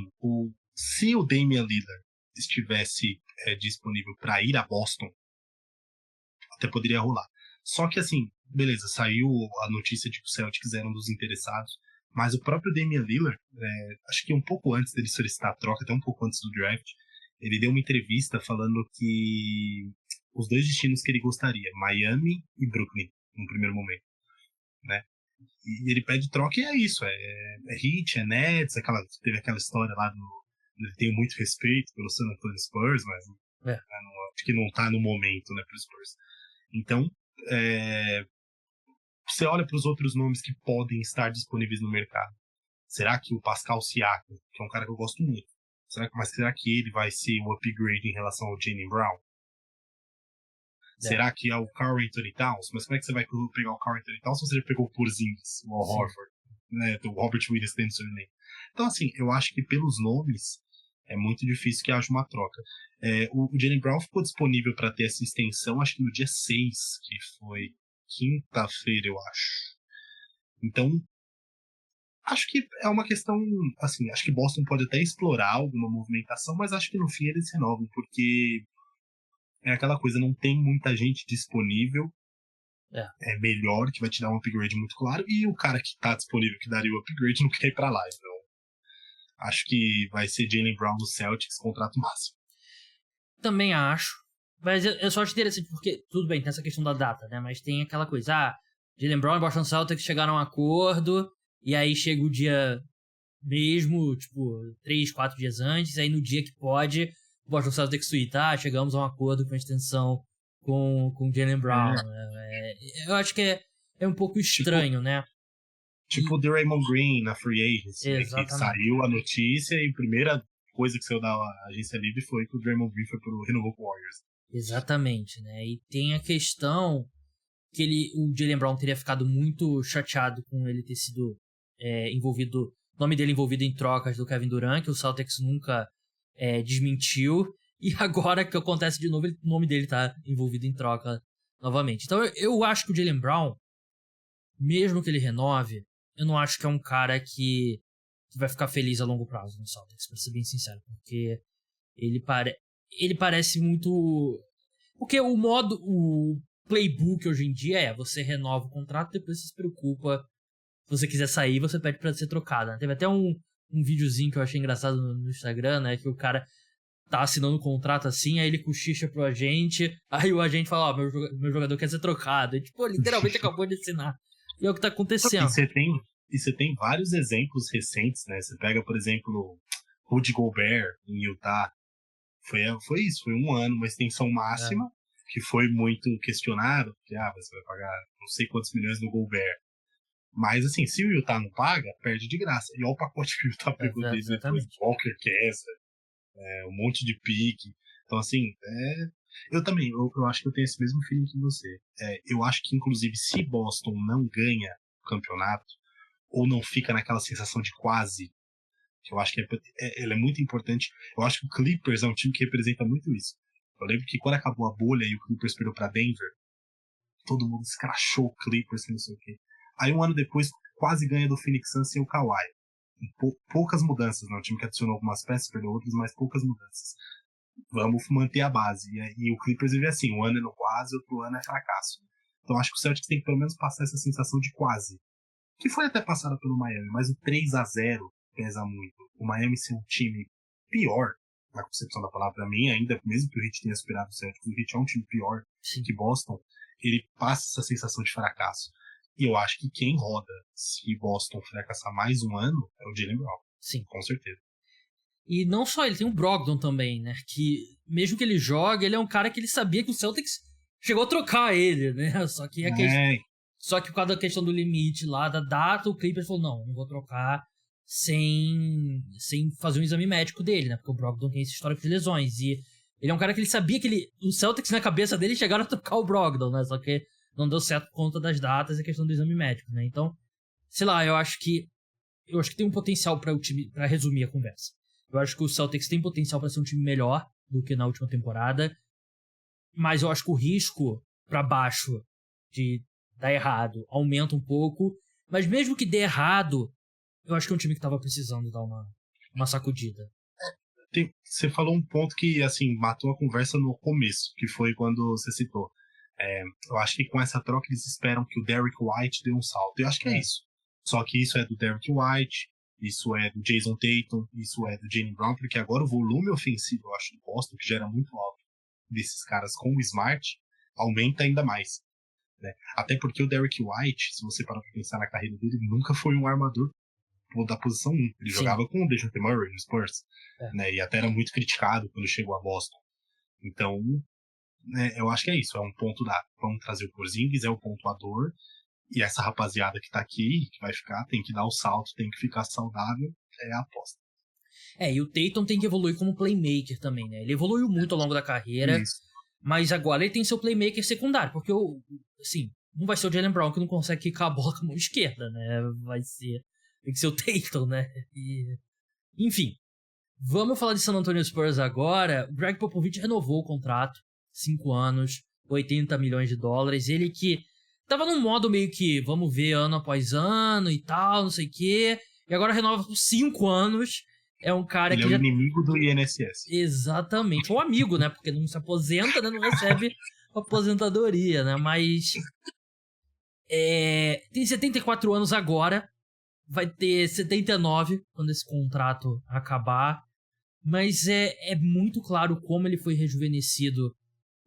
se o Damian Lillard estivesse disponível para ir a Boston, até poderia rolar. Só que, assim, beleza, saiu a notícia de que os Celtics eram dos interessados, mas o próprio Damian Lillard, acho que um pouco antes dele solicitar a troca, até um pouco antes do draft, ele deu uma entrevista falando que os 2 destinos que ele gostaria, Miami e Brooklyn, no primeiro momento, né? E ele pede troca e é isso, é Heat, é Nets, teve aquela história lá ele tem muito respeito pelo San Antonio Spurs, mas acho que não tá no momento, né, pro Spurs. Então, você olha para os outros nomes que podem estar disponíveis no mercado. Será que o Pascal Siakam, que é um cara que eu gosto muito, será que ele vai ser um upgrade em relação ao Jaylen Brown? Será que é o Karl Anthony Towns? Mas como é que você vai pegar o Karl Anthony Towns se você já pegou o Porzingis, o Al Horford, né, o Robert Williams dentro do seu elenco? Então, assim, eu acho que pelos nomes é muito difícil que haja uma troca. O Jaylen Brown ficou disponível para ter essa extensão, acho que no dia 6, que foi quinta-feira, eu acho. Então, acho que é uma questão, assim, acho que Boston pode até explorar alguma movimentação, mas acho que no fim eles renovam, porque é aquela coisa, não tem muita gente disponível, é melhor, que vai te dar um upgrade muito claro, e o cara que tá disponível, que daria o upgrade, não quer ir pra lá, então acho que vai ser Jaylen Brown no Celtics, contrato máximo. Também acho, mas eu só acho interessante, porque, tudo bem, tem essa questão da data, né, mas tem aquela coisa, Jaylen Brown e Boston Celtics chegaram a um acordo, e aí chega o dia mesmo, tipo, 3, 4 dias antes, aí no dia que pode, o Boston Celtics tweetar, chegamos a um acordo com a extensão com o Jaylen Brown. Eu acho que é um pouco estranho, né? Tipo o Draymond Green na Free Agency, né, que saiu a notícia e a primeira coisa que saiu da agência livre foi que o Draymond Green foi pro renovou com o Warriors. Exatamente, né? E tem a questão que o Jaylen Brown teria ficado muito chateado com ele ter sido envolvido, o nome dele envolvido em trocas do Kevin Durant, que o Celtics nunca desmentiu, e agora que acontece de novo, o nome dele tá envolvido em troca novamente. Então eu acho que o Jaylen Brown, mesmo que ele renove, eu não acho que é um cara que vai ficar feliz a longo prazo no Celtics, pra ser bem sincero, porque ele parece muito... Porque o playbook hoje em dia você renova o contrato, depois você se preocupa. Se você quiser sair, você pede pra ser trocado, né? Teve até um videozinho que eu achei engraçado no Instagram, né? Que o cara tá assinando um contrato assim, aí ele cochicha pro agente, aí o agente fala, meu jogador quer ser trocado. E, tipo, literalmente acabou de assinar. E é o que tá acontecendo. E você tem vários exemplos recentes, né? Você pega, por exemplo, Rudy Gobert em Utah. Foi isso, foi 1 ano, uma extensão máxima, que foi muito questionado, porque você vai pagar não sei quantos milhões no Gobert. Mas assim, se o Utah não paga, perde de graça. E olha o pacote que o Utah pegou dele depois, Walker Kessler, um monte de pique. Então assim, eu também, eu acho que eu tenho esse mesmo feeling que você. Eu acho que inclusive se Boston não ganha o campeonato, ou não fica naquela sensação de quase, que eu acho que ela é muito importante. Eu acho que o Clippers é um time que representa muito isso. Eu lembro que quando acabou a bolha e o Clippers perdeu pra Denver, todo mundo escrachou o Clippers, que não sei o quê. Aí 1 ano depois, quase ganha do Phoenix Suns sem o Kawhi. Poucas mudanças, né? O time que adicionou algumas peças, perdeu outras, mas poucas mudanças. Vamos manter a base. E o Clippers vive assim, 1 ano é no quase, outro ano é fracasso. Então acho que o Celtics tem que pelo menos passar essa sensação de quase. Que foi até passada pelo Miami, mas o 3-0 pesa muito. O Miami ser um time pior, na concepção da palavra, pra mim, ainda, mesmo que o Heat tenha superado o Celtics, o Heat é um time pior que Boston, ele passa essa sensação de fracasso. E eu acho que quem roda, se Boston fracassar mais 1 ano, é o Jaylen Brown. Sim. Com certeza. E não só ele, tem o Brogdon também, né? Que mesmo que ele jogue, ele é um cara que ele sabia que o Celtics chegou a trocar ele, né? Só que Só que por causa da questão do limite lá, da data, o Clippers falou, não vou trocar sem fazer um exame médico dele, né? Porque o Brogdon tem esse histórico de lesões. E ele é um cara que ele sabia que o Celtics, na cabeça dele, chegaram a trocar o Brogdon, né? Só que não deu certo por conta das datas e a questão do exame médico, né? Então, sei lá, eu acho que tem um potencial para o time, para resumir a conversa. Eu acho que o Celtics tem potencial para ser um time melhor do que na última temporada, mas eu acho que o risco para baixo de dar errado aumenta um pouco, mas mesmo que dê errado, eu acho que é um time que tava precisando dar uma sacudida. Você falou um ponto que, assim, matou a conversa no começo, que foi quando você citou. Eu acho que com essa troca eles esperam que o Derrick White dê um salto. Eu acho que é isso. Só que isso é do Derrick White, isso é do Jason Tatum, isso é do Jaylen Brown, porque agora o volume ofensivo, eu acho, do Boston, que já era muito alto, desses caras com o Smart, aumenta ainda mais. Né? Até porque o Derrick White, se você parar pra pensar na carreira dele, nunca foi um armador da posição 1. Ele jogava com o DeJounte Murray no Spurs, né? E até era muito criticado quando chegou a Boston. Então, né, eu acho que é isso, é um ponto vamos trazer o Porzingis, é o pontuador, e essa rapaziada que tá aqui, que vai ficar, tem que dar o salto, tem que ficar saudável, é a aposta. E o Tatum tem que evoluir como playmaker também, né? Ele evoluiu muito ao longo da carreira, mas agora ele tem seu playmaker secundário, porque, assim, não vai ser o Jaylen Brown que não consegue quicar a bola com a mão esquerda, né? Tem que ser o Tatum, né? Enfim, vamos falar de San Antonio Spurs agora. O Greg Popovich renovou o contrato, 5 anos, 80 milhões de dólares. Ele que tava num modo meio que, vamos ver ano após ano e tal, não sei o quê. E agora renova por 5 anos. É um cara ele que é o inimigo do INSS. Exatamente. Ou amigo, né? Porque não se aposenta, né? Não recebe aposentadoria, né? Mas... tem 74 anos agora. Vai ter 79 quando esse contrato acabar. Mas é muito claro como ele foi rejuvenescido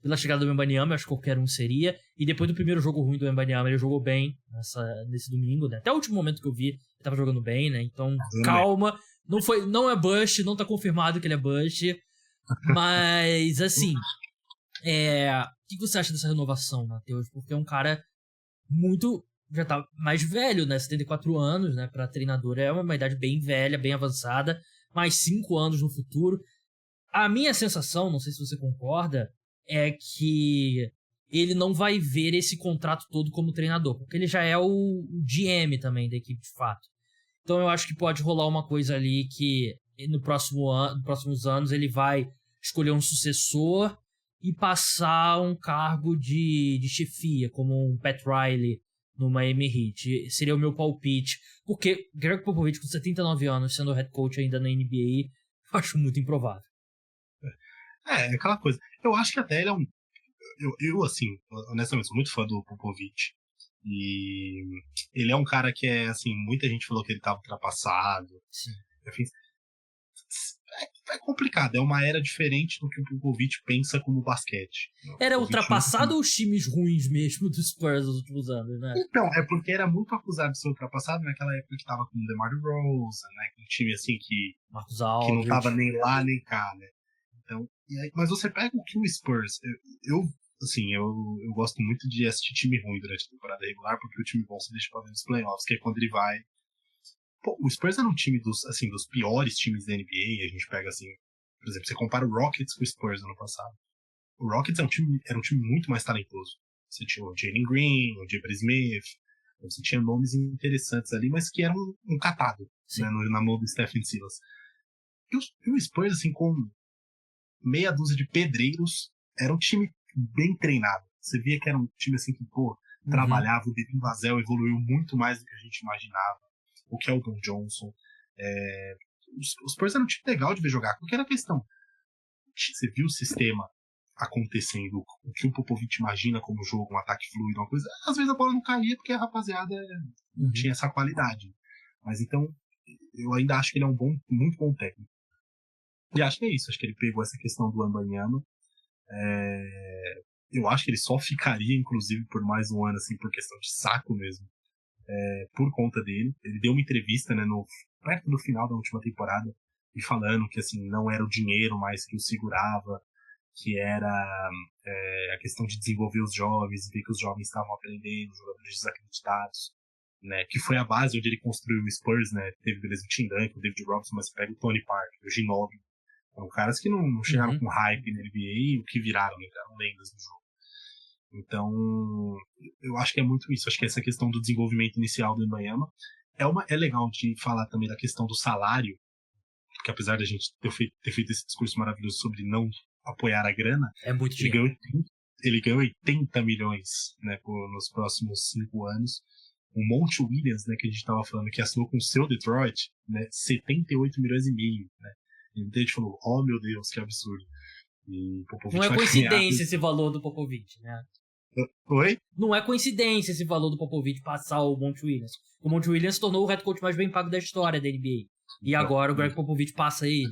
pela chegada do Wembanyama. Acho que qualquer um seria. E depois do primeiro jogo ruim do Wembanyama, ele jogou bem nesse domingo, né? Até o último momento que eu vi, ele tava jogando bem, né? Então, calma. Não é Bush, não tá confirmado que ele é Bush. Mas, assim... o que você acha dessa renovação, Matheus? Porque é um cara muito já tá mais velho, né? 74 anos, né? Pra treinador é uma idade bem velha, bem avançada. Mais 5 anos no futuro. A minha sensação, não sei se você concorda, é que ele não vai ver esse contrato todo como treinador, porque ele já é o GM também da equipe de fato. Então eu acho que pode rolar uma coisa ali que nos próximos anos ele vai escolher um sucessor e passar um cargo de chefia, como um Pat Riley no Miami Heat. Seria o meu palpite, porque Greg Popovich com 79 anos, sendo head coach ainda na NBA, eu acho muito improvável. É aquela coisa. Eu acho que até ele é um... Eu assim, honestamente, sou muito fã do Popovich. E ele é um cara que é, assim, muita gente falou que ele tava ultrapassado. Sim. Enfim, é complicado, é uma era diferente do que o Popovich pensa como basquete. Era ultrapassado ou os times ruins mesmo dos Spurs nos últimos anos, né? Então, é porque era muito acusado de ser ultrapassado naquela época que tava com o DeMar DeRozan, né? Com um time assim que não tava nem lá nem cá, né? Então, mas você pega o que o Spurs... Eu gosto muito de assistir time ruim durante a temporada regular, porque o time bom se deixa pra ver nos playoffs, que é quando ele vai... Pô, o Spurs era um time dos piores times da NBA. A gente pega assim, por exemplo, você compara o Rockets com o Spurs ano passado. O Rockets era um time muito mais talentoso. Você tinha o Jalen Green, o Jabari Smith, você tinha nomes interessantes ali, mas que eram um catado, né, na mão do Stephen Silas. E o Spurs, assim, com meia dúzia de pedreiros, era um time bem treinado. Você via que era um time assim que, trabalhava. O Devin Vassell evoluiu muito mais do que a gente imaginava. O Keldon Johnson. Os Spurs eram um time legal de ver jogar. Qual que era a questão? Você viu o sistema acontecendo, o que o Popovich imagina como jogo, um ataque fluido, uma coisa. Às vezes a bola não caía porque a rapaziada não tinha essa qualidade. Mas então, eu ainda acho que ele é um muito bom técnico. E acho que é isso. Acho que ele pegou essa questão do Wembanyama. Eu acho que ele só ficaria, inclusive, por mais um ano, assim, por questão de saco mesmo. Por conta dele. Ele deu uma entrevista, né, perto do final da última temporada, e falando que, assim, não era o dinheiro mais que o segurava, que era a questão de desenvolver os jovens, ver que os jovens estavam aprendendo, jogadores desacreditados, né, que foi a base onde ele construiu o Spurs, né. Teve, beleza, o Tim Duncan, o David Robinson, mas pega o Tony Parker, o Ginobili. São caras que não chegaram com hype na NBA e o que viraram, né, eram lendas do jogo. Então, eu acho que é muito isso. Acho que essa questão do desenvolvimento inicial do Wembanyama é legal de falar também da questão do salário, porque apesar da gente ter feito esse discurso maravilhoso sobre não apoiar a grana, é muito dinheiro. Ele ganhou 80 milhões, né, nos próximos 5 anos. O Monty Williams, né, que a gente estava falando, que assinou com o seu Detroit, né, 78 milhões e meio, né. Então a gente falou, oh meu Deus, que absurdo. E não é coincidência esse valor do Popovich, né? Oi? Não é coincidência esse valor do Popovich passar o Monty Williams. O Monty Williams se tornou o head coach mais bem pago da história da NBA. E agora o Greg Popovich passa aí.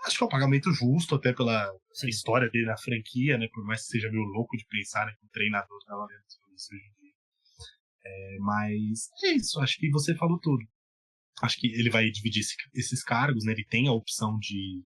Acho que é um pagamento justo, até pela história dele na franquia, né? Por mais que seja meio louco de pensar, né, que o treinador tá lá dentro disso hoje em dia. Mas é isso, acho que você falou tudo. Acho que ele vai dividir esses cargos, né? Ele tem a opção de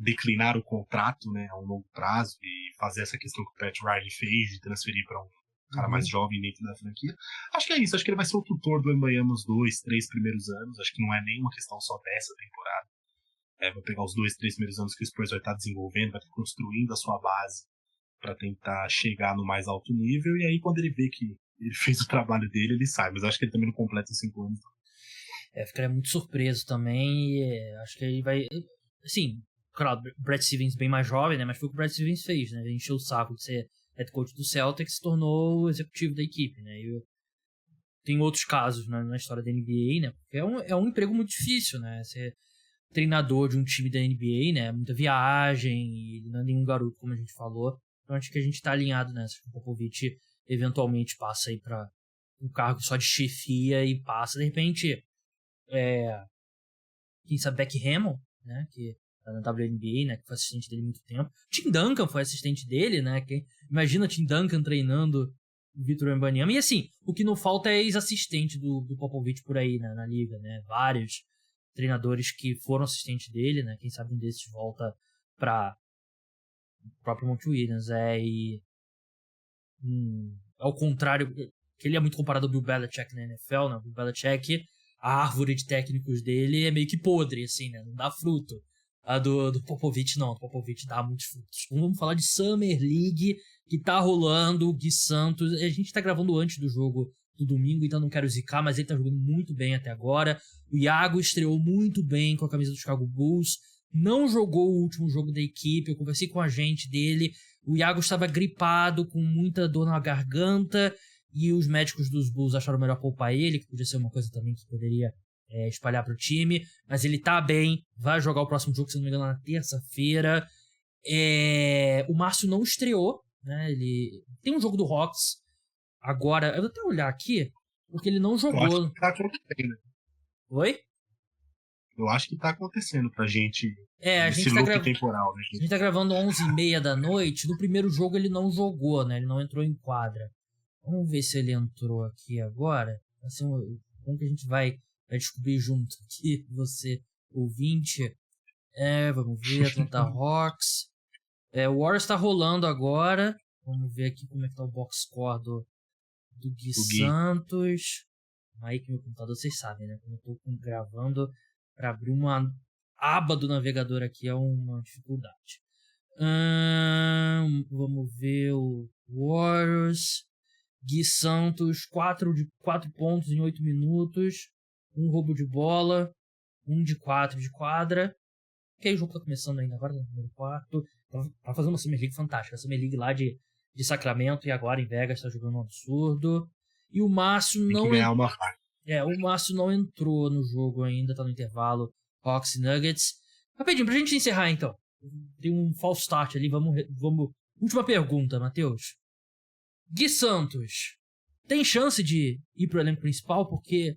declinar o contrato, né, a um longo prazo e fazer essa questão que o Pat Riley fez de transferir para um cara mais jovem dentro da franquia. Acho que é isso. Acho que ele vai ser o tutor do Wembanyama nos 2, 3 primeiros anos. Acho que não é nenhuma questão só dessa temporada. Vai pegar os 2, 3 primeiros anos que o Spurs vai estar desenvolvendo, vai estar construindo a sua base para tentar chegar no mais alto nível, e aí quando ele vê que ele fez o trabalho dele, ele sai. Mas acho que ele também não completa os 5 anos. Ficaria muito surpreso também. Acho que ele vai... Assim, claro, Brad Stevens bem mais jovem, né? Mas foi o que o Brad Stevens fez, né? Ele encheu o saco de ser head coach do Celtics e se tornou o executivo da equipe, né? Tem outros casos, né, na história da NBA, né? Porque é um emprego muito difícil, né? Ser treinador de um time da NBA, né? Muita viagem, e ele não é nenhum garoto, como a gente falou. Então acho que a gente tá alinhado nessa. O Popovich eventualmente passa aí pra um cargo só de chefia e passa, de repente, quem sabe Beck Hammond, né? Que na WNBA, né, que foi assistente dele há muito tempo. Tim Duncan foi assistente dele, né? Imagina Tim Duncan treinando o Victor Wembanyama. E assim, o que não falta é ex-assistente do Popovich por aí, né, na liga, né? Vários treinadores que foram assistentes dele, né? Quem sabe um desses volta para o próprio Monty Williams. Ao contrário, que ele é muito comparado ao Bill Belichick na NFL, né? O Bill Belichick, a árvore de técnicos dele é meio que podre, assim, né? Não dá fruto. A do Popovich não, do Popovich dá muitos frutos. Então, vamos falar de Summer League, que tá rolando, o Gui Santos. A gente tá gravando antes do jogo do domingo, então não quero zicar, mas ele tá jogando muito bem até agora. O Iago estreou muito bem com a camisa do Chicago Bulls. Não jogou o último jogo da equipe, eu conversei com a agente dele. O Iago estava gripado, com muita dor na garganta, e os médicos dos Bulls acharam melhor poupar ele, que podia ser uma coisa também que poderia espalhar pro time, mas ele tá bem, vai jogar o próximo jogo, se não me engano, na terça-feira. O Márcio não estreou, né? Ele tem um jogo do Hawks agora, eu vou até olhar aqui, porque ele não jogou. Eu acho que tá acontecendo. Oi? Eu acho que tá acontecendo pra gente a esse gente loop temporal, né? A gente tá gravando 11h30 da noite. No primeiro jogo ele não jogou, né? Ele não entrou em quadra. Vamos ver se ele entrou aqui agora. Assim, como que a gente vai descobrir junto aqui, você ouvinte. Vamos ver, Atlanta Hawks. O Warriors tá rolando agora. Vamos ver aqui como é que tá o box score do Gui Santos. Aí que meu computador, vocês sabem, né? Quando eu tô gravando, para abrir uma aba do navegador aqui é uma dificuldade. Vamos ver o Warriors. Gui Santos, 4 pontos em 8 minutos. 1 roubo de bola. 1 de 4 de quadra. Ok, o jogo tá começando ainda agora no primeiro quarto. Tá fazendo uma Summer League fantástica. A Summer League lá de Sacramento e agora em Vegas tá jogando um absurdo. E o Márcio não... o Márcio não entrou no jogo ainda, tá no intervalo. Hawks e Nuggets. Rapidinho, pra gente encerrar então. Tem um false start ali, vamos... Última pergunta, Matheus. Gui Santos tem chance de ir pro elenco principal, porque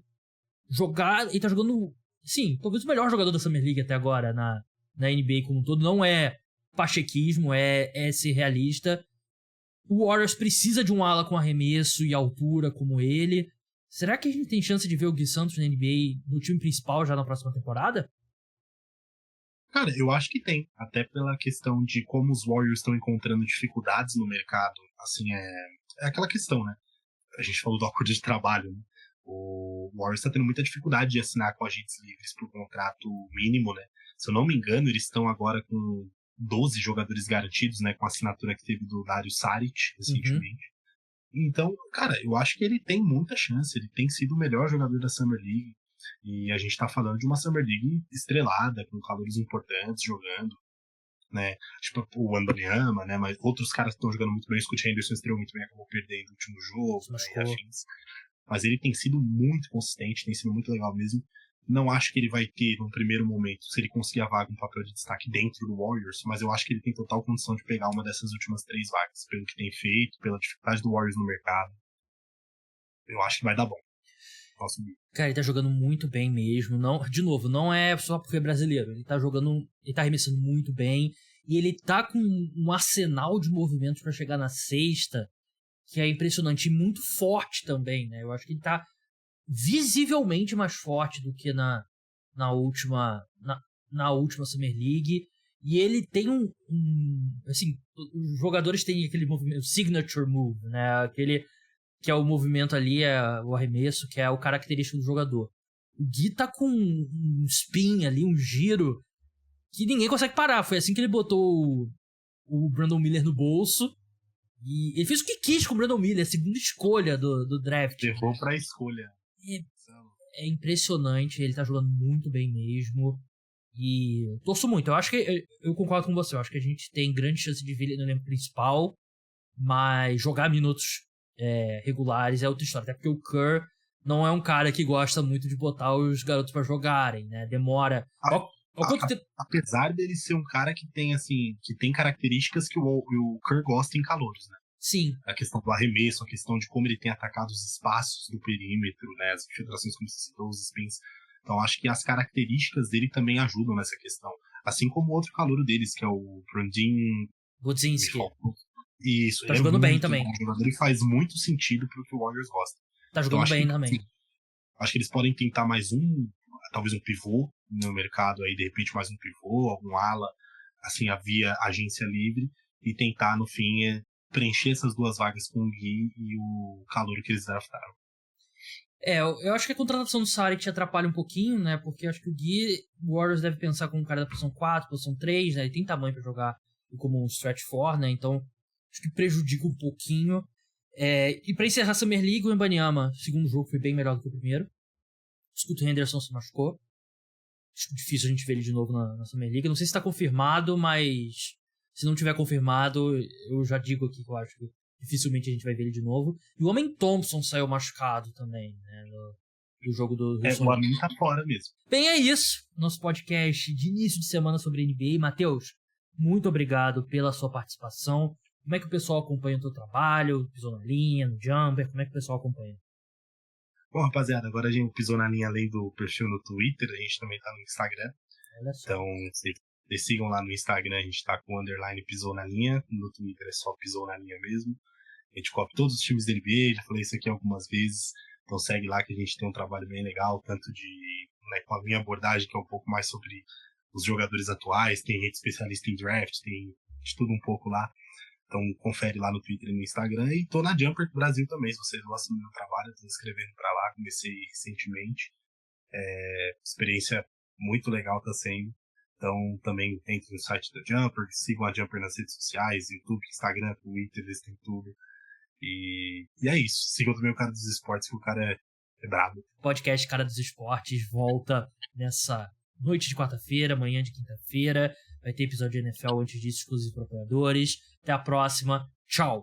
ele tá jogando, sim, talvez o melhor jogador da Summer League até agora na NBA como um todo. Não é pachequismo, é ser realista. O Warriors precisa de um ala com arremesso e altura como ele. Será que a gente tem chance de ver o Gui Santos na NBA no time principal já na próxima temporada? Cara, eu acho que tem. Até pela questão de como os Warriors estão encontrando dificuldades no mercado. Assim, é aquela questão, né? A gente falou do acordo de trabalho, né? O Warriors está tendo muita dificuldade de assinar com agentes livres por contrato mínimo, né? Se eu não me engano, eles estão agora com 12 jogadores garantidos, né? Com a assinatura que teve do Dario Saric recentemente. Então, cara, eu acho que ele tem muita chance. Ele tem sido o melhor jogador da Summer League. E a gente tá falando de uma Summer League estrelada, com calores importantes jogando, né? Tipo o Wembanyama, né? Mas outros caras estão jogando muito bem. O Scott Henderson estreou muito bem, acabou perdendo no último jogo, né? E afins. Mas ele tem sido muito consistente, tem sido muito legal mesmo. Não acho que ele vai ter, num primeiro momento, se ele conseguir a vaga, um papel de destaque dentro do Warriors, mas eu acho que ele tem total condição de pegar uma dessas últimas 3 vagas, pelo que tem feito, pela dificuldade do Warriors no mercado. Eu acho que vai dar bom. Cara, ele tá jogando muito bem mesmo. Não, de novo, não é só porque é brasileiro. Ele tá arremessando muito bem. E ele tá com um arsenal de movimentos para chegar na sexta que é impressionante e muito forte também, né? Eu acho que ele tá visivelmente mais forte do que na última Summer League. E ele tem assim, os jogadores têm aquele movimento, signature move, né? Aquele que é o movimento ali, o arremesso, que é o característico do jogador. O Gui tá com um spin ali, um giro, que ninguém consegue parar. Foi assim que ele botou o Brandon Miller no bolso. E ele fez o que quis com o Brandon Miller, a segunda escolha do draft. Levou pra escolha. É impressionante, ele tá jogando muito bem mesmo. E torço muito. Eu acho que, eu concordo com você, eu acho que a gente tem grande chance de ver ele no elenco principal, mas jogar minutos regulares é outra história, até porque o Kerr não é um cara que gosta muito de botar os garotos pra jogarem, né? Demora. Apesar dele ser um cara que tem, assim, que tem características que o Kerr gosta em calouros, né? Sim. A questão do arremesso, a questão de como ele tem atacado os espaços do perímetro, né? As infiltrações, como você citou, os spins. Então acho que as características dele também ajudam nessa questão. Assim como o outro calouro deles, que é o Brandin Budzinski. Isso, tá jogando bem também. O jogador ele faz muito sentido pro que o Warriors gosta. Tá jogando bem também. Acho que eles podem tentar mais talvez um pivô no mercado aí, de repente mais um pivô, algum ala, assim, via agência livre, e tentar no fim preencher essas duas vagas com o Gui e o calouro que eles draftaram. Eu acho que a contratação do Saric atrapalha um pouquinho, né? Porque eu acho que o Gui, o Warriors deve pensar como um cara da posição 4, posição 3, né? Ele tem tamanho pra jogar como um stretch 4, né? Então, acho que prejudica um pouquinho. E pra encerrar a Summer League, o Wembanyama, o segundo jogo foi bem melhor do que o primeiro. O Scoot Henderson se machucou. Acho difícil a gente ver ele de novo na Summer League. Não sei se tá confirmado, mas se não tiver confirmado, eu já digo aqui que eu acho que dificilmente a gente vai ver ele de novo. E o Amen Thompson saiu machucado também, né? Do jogo do o Amen tá fora mesmo. Bem, é isso. Nosso podcast de início de semana sobre NBA. Matheus, muito obrigado pela sua participação. Como é que o pessoal acompanha o teu trabalho? Pisou na linha, no Jumper? Como é que o pessoal acompanha? Bom, rapaziada, agora a gente pisou na linha além do perfil no Twitter, a gente também tá no Instagram. Olha só. Então, vocês sigam lá no Instagram, a gente tá com o _ pisou na linha. No Twitter é só pisou na linha mesmo. A gente cobre todos os times da NBA, já falei isso aqui algumas vezes. Então segue lá que a gente tem um trabalho bem legal, tanto com a minha abordagem, que é um pouco mais sobre os jogadores atuais, tem gente especialista em draft, tem de tudo um pouco lá. Então confere lá no Twitter e no Instagram. E tô na Jumper Brasil também, se vocês gostam do meu trabalho, tô escrevendo pra lá, comecei recentemente. Experiência muito legal tá sendo. Então também entre no site da Jumper, sigam a Jumper nas redes sociais, YouTube, Instagram, Twitter, eles têm tudo. E é isso. Sigam também o Cara dos Esportes, que o cara é brabo. O podcast Cara dos Esportes volta nessa noite de quarta-feira, manhã de quinta-feira. Vai ter episódio de NFL antes disso, exclusivo para apoiadores. Até a próxima. Tchau!